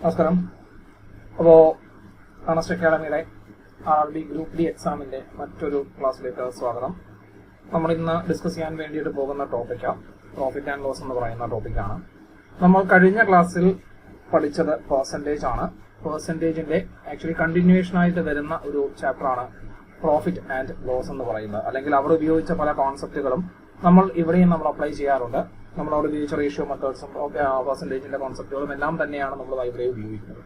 നമസ്കാരം. അപ്പോൾ അണസ്റ്റ് അക്കാഡമിയുടെ RRB group D എക്സാമിൻ്റെ മറ്റൊരു ക്ലാസ്സിലേക്ക് സ്വാഗതം. നമ്മൾ ഇന്ന് ഡിസ്കസ് ചെയ്യാൻ വേണ്ടിയിട്ട് പോകുന്ന ടോപ്പിക്കാണ് പ്രോഫിറ്റ് ആൻഡ് ലോസ് എന്ന് പറയുന്ന ടോപ്പിക്കാണ്. നമ്മൾ കഴിഞ്ഞ ക്ലാസ്സിൽ പഠിച്ചത് പെർസെൻറ്റേജ് ആണ്. പെർസെൻറ്റേജിൻ്റെ ആക്ച്വലി കണ്ടിന്യൂവേഷൻ ആയിട്ട് വരുന്ന ഒരു ചാപ്റ്ററാണ് പ്രോഫിറ്റ് ആൻഡ് ലോസ് എന്ന് പറയുന്നത്. അല്ലെങ്കിൽ അവർ ഉപയോഗിച്ച പല കോൺസെപ്റ്റുകളും നമ്മൾ ഇവിടെയും അപ്ലൈ ചെയ്യാറുണ്ട്. നമ്മൾ അവിടെ ഉപയോഗിച്ച റേഷ്യോ മെത്തേഡ്സും പെർസെൻറ്റേജിന്റെ കോൺസെപ്റ്റുകളും എല്ലാം തന്നെയാണ് നമ്മൾ ഇവിടെ ഉപയോഗിക്കുന്നത്.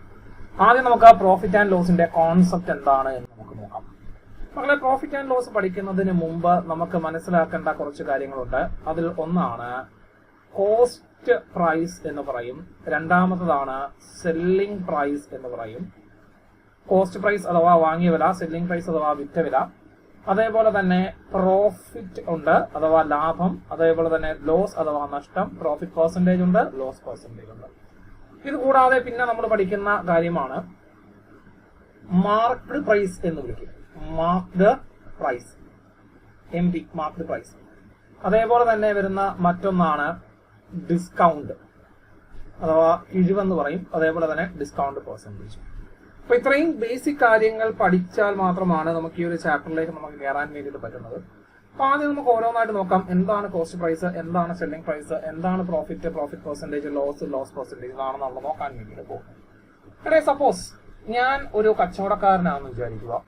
ആദ്യം നമുക്ക് പ്രോഫിറ്റ് ആൻഡ് ലോസിന്റെ കോൺസെപ്റ്റ് എന്താണ് എന്ന് നമുക്ക് നോക്കാം. മക്കളെ, പ്രോഫിറ്റ് ആൻഡ് ലോസ് പഠിക്കുന്നതിന് മുമ്പ് നമുക്ക് മനസ്സിലാക്കേണ്ട കുറച്ച് കാര്യങ്ങളുണ്ട്. അതിൽ ഒന്നാണ് കോസ്റ്റ് പ്രൈസ് എന്ന് പറയും, രണ്ടാമത്തതാണ് സെല്ലിംഗ് പ്രൈസ് എന്ന് പറയും. കോസ്റ്റ് പ്രൈസ് അഥവാ വാങ്ങിയ വില, സെല്ലിംഗ് പ്രൈസ് അഥവാ വിറ്റ വില, അതേപോലെ തന്നെ പ്രോഫിറ്റ് ഉണ്ട് അഥവാ ലാഭം, അതേപോലെ തന്നെ ലോസ് അഥവാ നഷ്ടം, പ്രോഫിറ്റ് പെർസെന്റേജ് ഉണ്ട്, ലോസ് പെർസെന്റേജ് ഉണ്ട്. ഇത് കൂടാതെ പിന്നെ നമ്മൾ പഠിക്കുന്ന കാര്യമാണ് മാർക്ക്ഡ് പ്രൈസ് എന്ന് വിളിക്കും. Marked price, MP, marked price. അതേപോലെ തന്നെ വരുന്ന മറ്റൊന്നാണ് ഡിസ്കൗണ്ട് അഥവാ കിഴിവെന്ന് പറയും. അതേപോലെ തന്നെ ഡിസ്കൗണ്ട് പെർസെന്റേജ്. അപ്പൊ ഇത്രയും ബേസിക് കാര്യങ്ങൾ പഠിച്ചാൽ മാത്രമാണ് നമുക്ക് ഈ ഒരു ചാപ്റ്ററിലേക്ക് നമുക്ക് കയറാൻ വേണ്ടിയിട്ട് പറ്റുന്നത്. അപ്പൊ ആദ്യം നമുക്ക് ഓരോന്നായിട്ട് നോക്കാം. എന്താണ് കോസ്റ്റ് പ്രൈസ്, എന്താണ് സെല്ലിംഗ് പ്രൈസ്, എന്താണ് പ്രോഫിറ്റ് പെർസെന്റേജ്, ലോസ് പെർസെന്റേജ്, ഇതാണ് നമ്മൾ നോക്കാൻ വേണ്ടിയിട്ട് പോകുന്നത്. സപ്പോസ് ഞാൻ ഒരു കച്ചവടക്കാരനാണെന്ന് വിചാരിക്കുക.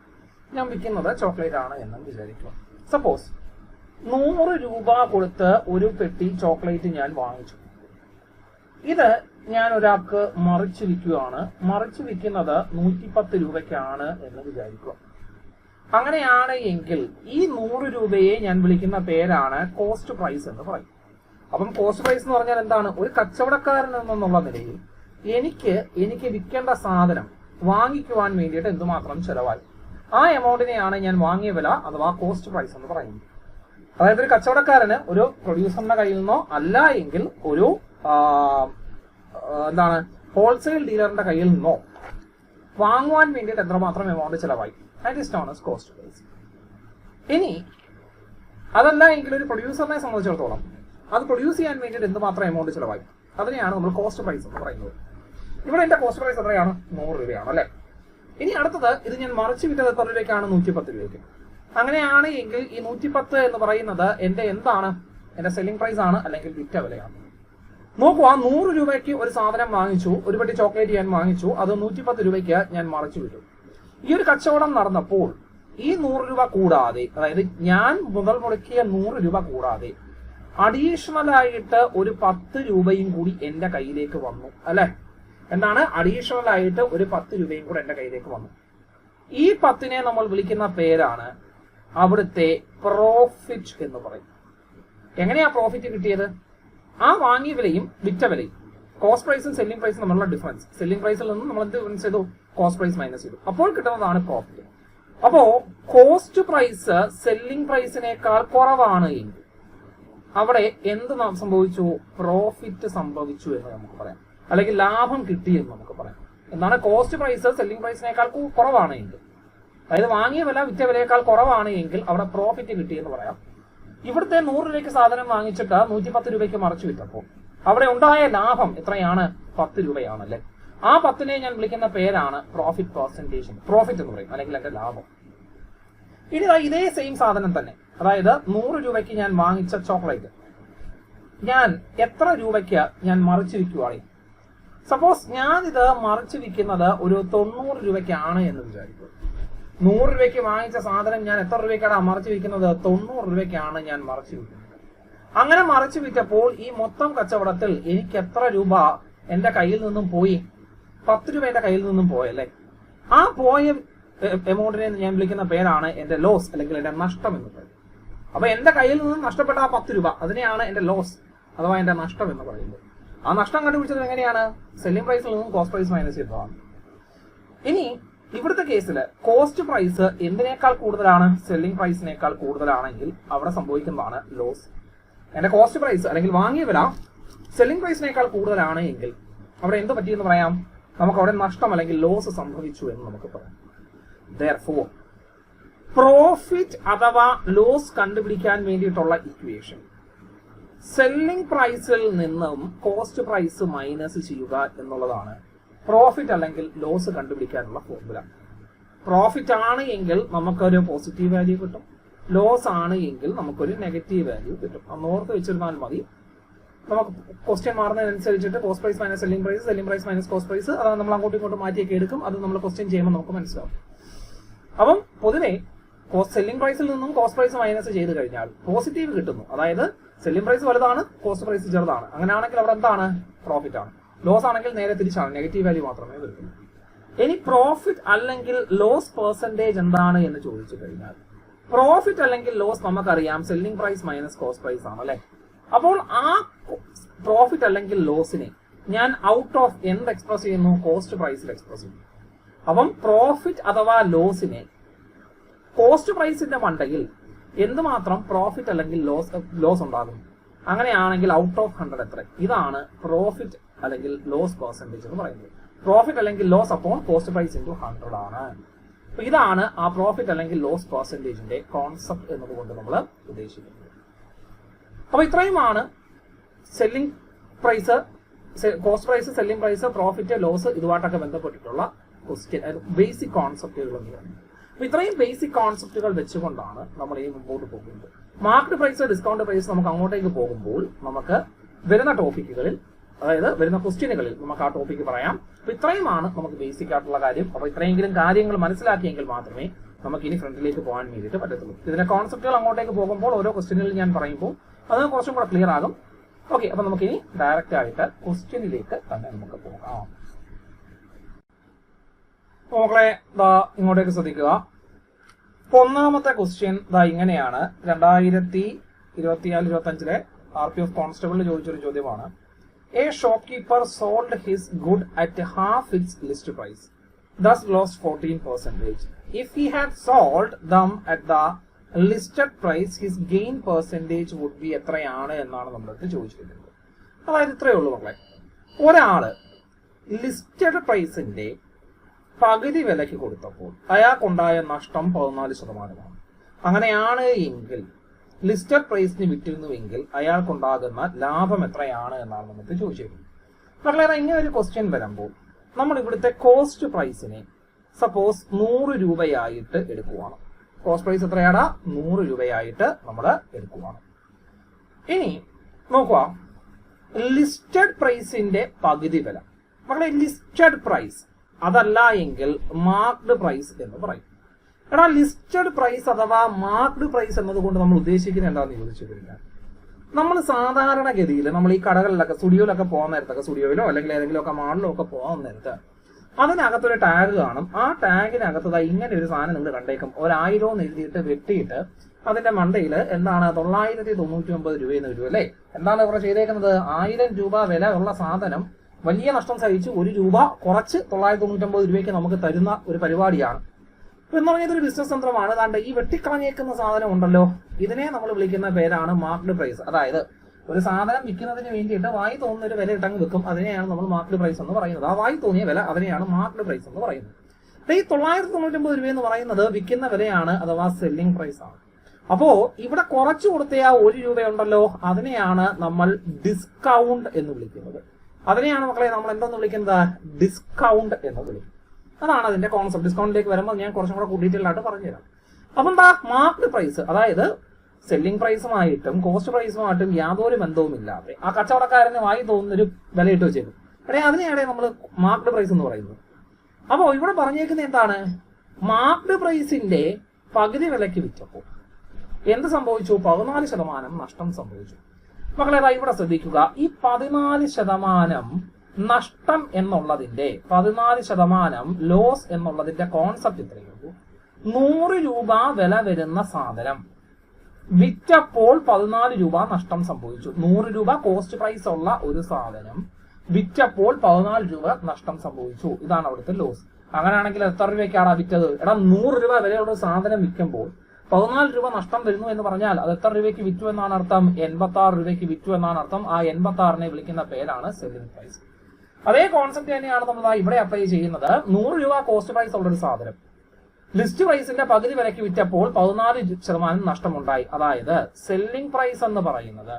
ഞാൻ വിൽക്കുന്നത് ചോക്ലേറ്റ് ആണ് എന്ന് വിചാരിക്കുക. സപ്പോസ് 100 രൂപ കൊടുത്ത് ഒരു പെട്ടി ചോക്ലേറ്റ് ഞാൻ വാങ്ങിച്ചു. ഇത് ഞാൻ ഒരാൾക്ക് മറിച്ച് വിൽക്കുകയാണ്. മറിച്ച് വിൽക്കുന്നത് 110 രൂപയ്ക്കാണ് എന്ന് വിചാരിക്കുക. അങ്ങനെയാണ് എങ്കിൽ ഈ 100 രൂപയെ ഞാൻ വിളിക്കുന്ന പേരാണ് കോസ്റ്റ് പ്രൈസ് എന്ന് പറയും. അപ്പം കോസ്റ്റ് പ്രൈസ് എന്ന് പറഞ്ഞാൽ എന്താണ്? ഒരു കച്ചവടക്കാരൻ എന്നുള്ള നിലയിൽ എനിക്ക് വിൽക്കേണ്ട സാധനം വാങ്ങിക്കുവാൻ വേണ്ടിയിട്ട് എന്തുമാത്രം ചെലവായി, ആ എമൗണ്ടിനെയാണ് ഞാൻ വാങ്ങിയ വില അഥവാ കോസ്റ്റ് പ്രൈസ് എന്ന് പറയുന്നത്. അതായത് ഒരു കച്ചവടക്കാരന് ഒരു പ്രൊഡ്യൂസറിന്റെ കയ്യിൽ നിന്നോ അല്ല എങ്കിൽ ഒരു ഹോൾസെയിൽ ഡീലറിന്റെ കയ്യിൽ നിന്നോ വാങ്ങുവാൻ വേണ്ടിയിട്ട് എത്രമാത്രം എമൗണ്ട് ചെലവായി, that is known as cost price. ഇനി അതല്ല എങ്കിൽ ഒരു പ്രൊഡ്യൂസറിനെ സംബന്ധിച്ചിടത്തോളം അത് പ്രൊഡ്യൂസ് ചെയ്യാൻ വേണ്ടിയിട്ട് എന്തുമാത്രം എമൗണ്ട് ചെലവായി, അതിനെയാണ് നമ്മൾ കോസ്റ്റ് പ്രൈസ് എന്ന് പറയുന്നത്. ഇവിടെ എന്റെ കോസ്റ്റ് പ്രൈസ് എത്രയാണ്? 100 രൂപയാണ് അല്ലെ. ഇനി അടുത്തത്, ഇത് ഞാൻ മറിച്ച് വിറ്റത് എത്ര രൂപയ്ക്കാണ്? 110 രൂപയ്ക്ക്. അങ്ങനെയാണ് എങ്കിൽ ഈ 110 എന്ന് പറയുന്നത് എന്റെ എന്താണ്? എന്റെ സെല്ലിംഗ് പ്രൈസ് ആണ് അല്ലെങ്കിൽ വിറ്റ വിലയാണ്. നോക്കൂ, ആ 100 രൂപയ്ക്ക് ഒരു സാധനം വാങ്ങിച്ചു, ഒരു പെട്ടി ചോക്ലേറ്റ് ഞാൻ വാങ്ങിച്ചു, അത് 110 രൂപയ്ക്ക് ഞാൻ മറിച്ചു വിട്ടു. ഈ ഒരു കച്ചവടം നടന്നപ്പോൾ ഈ 100 രൂപ കൂടാതെ, അതായത് ഞാൻ മുതൽ മുടക്കിയ 100 രൂപ കൂടാതെ അഡീഷണൽ ആയിട്ട് ഒരു 10 രൂപയും കൂടി എന്റെ കയ്യിലേക്ക് വന്നു അല്ലെ. എന്താണ്? അഡീഷണൽ ആയിട്ട് ഒരു 10 രൂപയും കൂടെ എന്റെ കയ്യിലേക്ക് വന്നു. ഈ 10നെ നമ്മൾ വിളിക്കുന്ന പേരാണ് അവിടുത്തെ പ്രോഫിറ്റ് എന്ന് പറയും. എങ്ങനെയാ പ്രോഫിറ്റ് കിട്ടിയത്? ആ വാങ്ങിയ വിലയും വിറ്റ വിലയും, കോസ്റ്റ് പ്രൈസും സെല്ലിംഗ് പ്രൈസും തമ്മിലുള്ള ഡിഫറൻസ്. സെല്ലിംഗ് പ്രൈസിൽ നിന്ന് നമ്മൾ എന്ത് ഡിഫറൻസ് ചെയ്തു? കോസ്റ്റ് പ്രൈസ് മൈനസ് ചെയ്തു. അപ്പോൾ കിട്ടുന്നതാണ് പ്രോഫിറ്റ്. അപ്പോ കോസ്റ്റ് പ്രൈസ് സെല്ലിംഗ് പ്രൈസിനേക്കാൾ കുറവാണ് എങ്കിൽ അവിടെ എന്ത് സംഭവിച്ചു? പ്രോഫിറ്റ് സംഭവിച്ചു എന്ന് നമുക്ക് പറയാം, അല്ലെങ്കിൽ ലാഭം കിട്ടി എന്ന് നമുക്ക് പറയാം. എന്താണ്? കോസ്റ്റ് പ്രൈസ് സെല്ലിംഗ് പ്രൈസിനേക്കാൾ കുറവാണ് എങ്കിൽ, അതായത് വാങ്ങിയ വില വിറ്റ വിലയേക്കാൾ കുറവാണ് എങ്കിൽ അവിടെ പ്രോഫിറ്റ് കിട്ടി എന്ന് പറയാം. ഇവിടുത്തെ 100 രൂപയ്ക്ക് സാധനം വാങ്ങിച്ചിട്ട് 110 രൂപയ്ക്ക് മറിച്ചു വിറ്റപ്പോൾ അവിടെ ഉണ്ടായ ലാഭം എത്രയാണ്? 10 രൂപയാണല്ലേ. ആ 10നെ ഞാൻ വിളിക്കുന്ന പേരാണ് പ്രോഫിറ്റ് പെർസെന്റേജ്, പ്രോഫിറ്റ് എന്ന് പറയും, അല്ലെങ്കിൽ എന്റെ ലാഭം. ഇനി ഇതേ സെയിം സാധനം തന്നെ, അതായത് 100 രൂപയ്ക്ക് ഞാൻ വാങ്ങിച്ച ചോക്ലേറ്റ് ഞാൻ എത്ര രൂപയ്ക്ക് ഞാൻ മറിച്ചു വിൽക്കുവാണ്? സപ്പോസ് ഞാനിത് മറിച്ചു വിൽക്കുന്നത് ഒരു 90 രൂപയ്ക്കാണ് എന്ന് വിചാരിക്കും. 100 രൂപയ്ക്ക് വാങ്ങിച്ച സാധനം ഞാൻ എത്ര രൂപയ്ക്കാണ് മറിച്ചു വിൽക്കുന്നത്? 90 രൂപയ്ക്കാണ് ഞാൻ മറിച്ചു വിൽക്കുന്നത്. അങ്ങനെ മറിച്ചു വിറ്റപ്പോൾ ഈ മൊത്തം കച്ചവടത്തിൽ എനിക്ക് എത്ര രൂപ എന്റെ കയ്യിൽ നിന്നും പോയി? 10 രൂപ എന്റെ കയ്യിൽ നിന്നും പോയല്ലേ. ആ പോയ എമൗണ്ടിനെ ഞാൻ വിളിക്കുന്ന പേരാണ് എന്റെ ലോസ്, അല്ലെങ്കിൽ എന്റെ നഷ്ടം എന്ന് പറയും. അപ്പൊ എന്റെ കയ്യിൽ നിന്നും നഷ്ടപ്പെട്ട ആ 10 രൂപ, അതിനെയാണ് എന്റെ ലോസ് അഥവാ എന്റെ നഷ്ടം എന്ന് പറയുന്നത്. ആ നഷ്ടം കണ്ടുപിടിച്ചത് എങ്ങനെയാണ്? സെല്ലിംഗ് പ്രൈസിൽ നിന്നും കോസ്റ്റ് പ്രൈസ് മൈനസ് ചെയ്തതാണ്. ഇനി ഇവിടുത്തെ കേസിൽ കോസ്റ്റ് പ്രൈസ് എന്തിനേക്കാൾ കൂടുതലാണ്? സെല്ലിംഗ് പ്രൈസിനേക്കാൾ കൂടുതലാണെങ്കിൽ അവിടെ സംഭവിക്കുന്നതാണ് ലോസ്. എന്റെ കോസ്റ്റ് പ്രൈസ് അല്ലെങ്കിൽ വാങ്ങിയ വില സെല്ലിംഗ് പ്രൈസിനേക്കാൾ കൂടുതലാണ് എങ്കിൽ അവിടെ എന്ത് പറ്റിയെന്ന് പറയാം? നമുക്ക് അവിടെ നഷ്ടം അല്ലെങ്കിൽ ലോസ് സംഭവിച്ചു എന്ന് നമുക്ക് പറയാം. Therefore, പ്രോഫിറ്റ് അഥവാ ലോസ് കണ്ടുപിടിക്കാൻ വേണ്ടിയിട്ടുള്ള ഇക്വേഷൻ സെല്ലിംഗ് പ്രൈസിൽ നിന്നും കോസ്റ്റ് പ്രൈസ് മൈനസ് ചെയ്യുക എന്നുള്ളതാണ് പ്രോഫിറ്റ് അല്ലെങ്കിൽ ലോസ് കണ്ടുപിടിക്കാനുള്ള ഫോർമുല. പ്രോഫിറ്റ് ആണ് എങ്കിൽ നമുക്കൊരു പോസിറ്റീവ് വാല്യൂ കിട്ടും, ലോസ് ആണ് എങ്കിൽ നമുക്കൊരു നെഗറ്റീവ് വാല്യൂ കിട്ടും. അന്ന് ഓർത്ത് വെച്ചിരുന്നാൽ മതി. നമുക്ക് ക്വസ്റ്റ്യൻ മാറുന്നതിനനുസരിച്ചിട്ട് cost price minus selling price minus cost price, അതാണ് നമ്മൾ അങ്ങോട്ടും ഇങ്ങോട്ടും മാറ്റിയൊക്കെ എടുക്കും. അത് നമ്മൾ ക്വസ്റ്റ്യൻ ചെയ്യുമ്പോൾ നമുക്ക് മനസ്സിലാവും. അപ്പം പൊതുവെ സെല്ലിംഗ് പ്രൈസിൽ നിന്നും കോസ്റ്റ് പ്രൈസ് മൈനസ് ചെയ്ത് കഴിഞ്ഞാൽ പോസിറ്റീവ് കിട്ടുന്നു. അതായത് സെല്ലിംഗ് പ്രൈസ് വലുതാണ്, കോസ്റ്റ് പ്രൈസ് ചെറുതാണ്. അങ്ങനെയാണെങ്കിൽ അവിടെ എന്താണ്? പ്രോഫിറ്റ് ആണ്. ലോസ് ആണെങ്കിൽ നേരെ തിരിച്ചാണ്, നെഗറ്റീവ് വാല്യൂ മാത്രമേ വരുള്ളൂ. ഇനി പ്രോഫിറ്റ് അല്ലെങ്കിൽ ലോസ് പെർസെന്റേജ് എന്താണ് എന്ന് ചോദിച്ചു കഴിഞ്ഞാൽ, പ്രോഫിറ്റ് അല്ലെങ്കിൽ ലോസ് നമുക്കറിയാം selling price minus cost price ആണ് അല്ലെ. അപ്പോൾ ആ പ്രോഫിറ്റ് അല്ലെങ്കിൽ ലോസിനെ ഞാൻ ഔട്ട് ഓഫ് എന്ത് എക്സ്പ്രസ് ചെയ്യുന്നു? കോസ്റ്റ് പ്രൈസിൽ എക്സ്പ്രസ് ചെയ്യുന്നു. അപ്പം പ്രോഫിറ്റ് അഥവാ ലോസിനെ കോസ്റ്റ് പ്രൈസിന്റെ മണ്ടയിൽ എന്തുമാത്രം പ്രോഫിറ്റ് അല്ലെങ്കിൽ ലോസ് ഉണ്ടാകും. അങ്ങനെയാണെങ്കിൽ ഔട്ട് ഓഫ് 100 എത്ര? ഇതാണ് പ്രോഫിറ്റ് അല്ലെങ്കിൽ ലോസ് പെർസെന്റേജ് എന്ന് പറയുന്നത്. പ്രോഫിറ്റ് അല്ലെങ്കിൽ loss upon cost price into 100 ആണ്. അപ്പൊ ഇതാണ് ആ പ്രോഫിറ്റ് അല്ലെങ്കിൽ ലോസ് പെർസെന്റേജിന്റെ കോൺസെപ്റ്റ് എന്നതുകൊണ്ട് നമ്മൾ ഉദ്ദേശിക്കുന്നത്. അപ്പൊ ഇത്രയുമാണ് selling price, cost price, selling price, profit, loss ഇതുമായിട്ടൊക്കെ ബന്ധപ്പെട്ടിട്ടുള്ള ക്വസ്റ്റ്യൻ, ബേസിക് കോൺസെപ്റ്റുകൾ എന്ന് പറയുന്നത്. അപ്പൊ ഇത്രയും ബേസിക് കോൺസെപ്റ്റുകൾ വെച്ചുകൊണ്ടാണ് നമ്മൾ ഈ മുമ്പോട്ട് പോകുന്നത്. മാർക്കറ്റ് പ്രൈസ്, ഡിസ്കൗണ്ട് പ്രൈസ് നമുക്ക് അങ്ങോട്ടേക്ക് പോകുമ്പോൾ നമുക്ക് വരുന്ന ടോപ്പിക്കുകളിൽ, അതായത് വരുന്ന ക്വസ്റ്റ്യനുകളിൽ നമുക്ക് ആ ടോപ്പിക്ക് പറയാം. അപ്പൊ ഇത്രയുമാണ് നമുക്ക് ബേസിക് ആയിട്ടുള്ള കാര്യം. അപ്പൊ ഇത്രയെങ്കിലും കാര്യങ്ങൾ മനസ്സിലാക്കിയെങ്കിൽ മാത്രമേ നമുക്ക് ഇനി ഫ്രണ്ടിലേക്ക് പോകാൻ വേണ്ടിയിട്ട് പറ്റത്തുള്ളൂ. ഇതിന്റെ കോൺസെപ്റ്റുകൾ അങ്ങോട്ടേക്ക് പോകുമ്പോൾ ഓരോ ക്വസ്റ്റ്യനുകൾ ഞാൻ പറയുമ്പോൾ അത് കുറച്ചും കൂടെ ക്ലിയർ ആകും. ഓക്കെ, അപ്പൊ നമുക്ക് ഇനി ഡയറക്റ്റ് ആയിട്ട് ക്വസ്റ്റ്യനിലേക്ക് തന്നെ നമുക്ക് പോകാം. മക്കളെ ഇങ്ങോട്ടേക്ക് ശ്രദ്ധിക്കുക. ഒന്നാമത്തെ ക്വസ്റ്റ്യൻ ഇങ്ങനെയാണ്. 2024-25 RPF കോൺസ്റ്റബിളിൽ ചോദിച്ചൊരു ചോദ്യമാണ്. A shopkeeper sold his good at half its list price, thus lost 14%. If he had sold them at the listed price, his gain percentage would be എത്രയാണ് എന്നാണ് നമ്മളടുത്ത് ചോദിച്ചിരിക്കുന്നത്. അതായത് ഇത്രയേ ഉള്ളൂ മക്കളെ. ഒരാള് ലിസ്റ്റഡ് പ്രൈസിന്റെ പകുതി വിലയ്ക്ക് കൊടുത്തപ്പോൾ അയാൾക്കുണ്ടായ നഷ്ടം 14%. അങ്ങനെയാണ് എങ്കിൽ ലിസ്റ്റഡ് പ്രൈസിന് വിറ്റിരുന്നുവെങ്കിൽ അയാൾക്കുണ്ടാകുന്ന ലാഭം എത്രയാണ് എന്നാണ് നമുക്ക് ചോദിച്ചിരുന്നത്. മക്കളെ, ഇങ്ങനെ ഒരു ക്വസ്റ്റ്യൻ വരുമ്പോൾ നമ്മൾ ഇവിടുത്തെ കോസ്റ്റ് പ്രൈസിനെ സപ്പോസ് 100 രൂപയായിട്ട് എടുക്കുവാണ്. കോസ്റ്റ് പ്രൈസ് എത്രയാടാ? 100 രൂപയായിട്ട് നമ്മൾ എടുക്കുവാണ്. ഇനി നോക്കുക, ലിസ്റ്റഡ് പ്രൈസിന്റെ പകുതി വില. മക്കളെ, ലിസ്റ്റഡ് പ്രൈസ് അതല്ല എങ്കിൽ മാർക്ക്ഡ് പ്രൈസ് എന്ന് പറയും. എടാ, ലിസ്റ്റഡ് പ്രൈസ് അഥവാ മാർക്ക്ഡ് പ്രൈസ് എന്നതുകൊണ്ട് നമ്മൾ ഉദ്ദേശിക്കുന്നത് എന്താണെന്ന് ചോദിച്ചു കഴിഞ്ഞാൽ, നമ്മൾ സാധാരണഗതിയിൽ നമ്മൾ ഈ കടകളിലൊക്കെ സ്റ്റുഡിയോയിലൊക്കെ പോകുന്ന നേരത്തൊക്കെ, സ്റ്റുഡിയോയിലോ അല്ലെങ്കിൽ ഏതെങ്കിലും ഒക്കെ മാളിലോ ഒക്കെ പോകുന്ന നേരത്ത് അതിനകത്തൊരു ടാഗ് കാണും. ആ ടാഗിനകത്ത് ഇങ്ങനെ ഒരു സാധനം നിങ്ങൾ കണ്ടേക്കും. 1000 എന്ന് എഴുതിയിട്ട് വെട്ടിയിട്ട് അതിന്റെ മണ്ടയിൽ എന്താണ് 999 രൂപയെന്ന് വരും അല്ലേ. എന്താണ് ഇവിടെ ചെയ്തേക്കുന്നത്? 1000 രൂപ വില ഉള്ള സാധനം വലിയ നഷ്ടം സഹിച്ച് 1 രൂപ കുറച്ച് 999 രൂപയ്ക്ക് നമുക്ക് തരുന്ന ഒരു പരിപാടിയാണ്. എന്ന് പറഞ്ഞാൽ ഇതൊരു ബിസിനസ് തന്ത്രമാണ്. അതാണ്ട് ഈ വെട്ടിക്കളഞ്ഞേക്കുന്ന സാധനം ഉണ്ടല്ലോ, ഇതിനെ നമ്മൾ വിളിക്കുന്ന പേരാണ് മാർക്ക്ഡ് പ്രൈസ്. അതായത് ഒരു സാധനം വിൽക്കുന്നതിന് വേണ്ടിയിട്ട് വായി തോന്നുന്ന ഒരു വില ഇട്ടങ്ങ് വെക്കും, അതിനെയാണ് നമ്മൾ മാർക്ക്ഡ് പ്രൈസ് എന്ന് പറയുന്നത്. ആ വായി തോന്നിയ വില അതിനെയാണ് മാർക്ക്ഡ് പ്രൈസ് എന്ന് പറയുന്നത്. ഈ 999 രൂപ എന്ന് പറയുന്നത് വിൽക്കുന്ന വിലയാണ്, അഥവാ സെല്ലിംഗ് പ്രൈസ് ആണ്. അപ്പോ ഇവിടെ കുറച്ചു കൊടുത്ത ആ 1 രൂപയുണ്ടല്ലോ, അതിനെയാണ് നമ്മൾ ഡിസ്കൗണ്ട് എന്ന് വിളിക്കുന്നത്. അതിനെയാണ് മക്കളെ നമ്മൾ എന്തെന്ന് വിളിക്കുന്നത്? ഡിസ്കൗണ്ട് എന്ന് വിളിക്കും. അതാണ് അതിന്റെ കോൺസെപ്റ്റ്. ഡിസ്കൗണ്ടിലേക്ക് വരുമ്പോൾ ഞാൻ കുറച്ചും കൂടെ ഡീറ്റെയിൽ ആയിട്ട് പറഞ്ഞുതരാം. അപ്പം എന്താ മാർക്ക്ഡ് പ്രൈസ്? അതായത് സെല്ലിംഗ് പ്രൈസുമായിട്ടും കോസ്റ്റ് പ്രൈസുമായിട്ടും യാതൊരു ബന്ധവുമില്ലാതെ ആ കച്ചവടക്കാരന് വായി തോന്നുന്നൊരു വില ഇട്ട് വെച്ചേക്കും. അതിനെയാണ് നമ്മൾ മാർക്ക്ഡ് പ്രൈസ് എന്ന് പറയുന്നത്. അപ്പോൾ ഇവിടെ പറഞ്ഞേക്കുന്നത് എന്താണ്? മാർക്ക്ഡ് പ്രൈസിന്റെ പകുതി വിലയ്ക്ക് വിറ്റപ്പോൾ എന്ത് സംഭവിച്ചു? 14% നഷ്ടം സംഭവിച്ചു. മക്കളെ, ഇവിടെ ശ്രദ്ധിക്കുക. ഈ 14% നഷ്ടം എന്നുള്ളതിന്റെ 14% ലോസ് എന്നുള്ളതിന്റെ കോൺസെപ്റ്റ് ഇത്രയേ ഉള്ളൂ. 100 രൂപ വില വരുന്ന സാധനം വിറ്റപ്പോൾ 14 രൂപ നഷ്ടം സംഭവിച്ചു. 100 രൂപ കോസ്റ്റ് പ്രൈസ് ഉള്ള ഒരു സാധനം വിറ്റപ്പോൾ 14 രൂപ നഷ്ടം സംഭവിച്ചു. ഇതാണ് അവിടുത്തെ ലോസ്. അങ്ങനെയാണെങ്കിൽ എത്ര രൂപയ്ക്കാണ് വിറ്റത്? 100 രൂപ വിലയുള്ള ഒരു സാധനം വിൽക്കുമ്പോൾ 14 രൂപ നഷ്ടം വരുന്നു എന്ന് പറഞ്ഞാൽ അത് എത്ര രൂപയ്ക്ക് വിറ്റു എന്നാണ് അർത്ഥം? 86 രൂപയ്ക്ക് വിറ്റു എന്നാണ് അർത്ഥം. ആ 86നെ വിളിക്കുന്ന പേരാണ് സെല്ലിംഗ് പ്രൈസ്. അതേ കോൺസെപ്റ്റ് തന്നെയാണ് നമ്മൾ ഇവിടെ അപ്ലൈ ചെയ്യുന്നത്. 100 രൂപ കോസ്റ്റ് പ്രൈസ് ഉള്ള ഒരു സാധനം ലിസ്റ്റ് പ്രൈസിന്റെ പകുതി വിലയ്ക്ക് വിറ്റപ്പോൾ 14% നഷ്ടമുണ്ടായി. അതായത് സെല്ലിംഗ് പ്രൈസ് എന്ന് പറയുന്നത്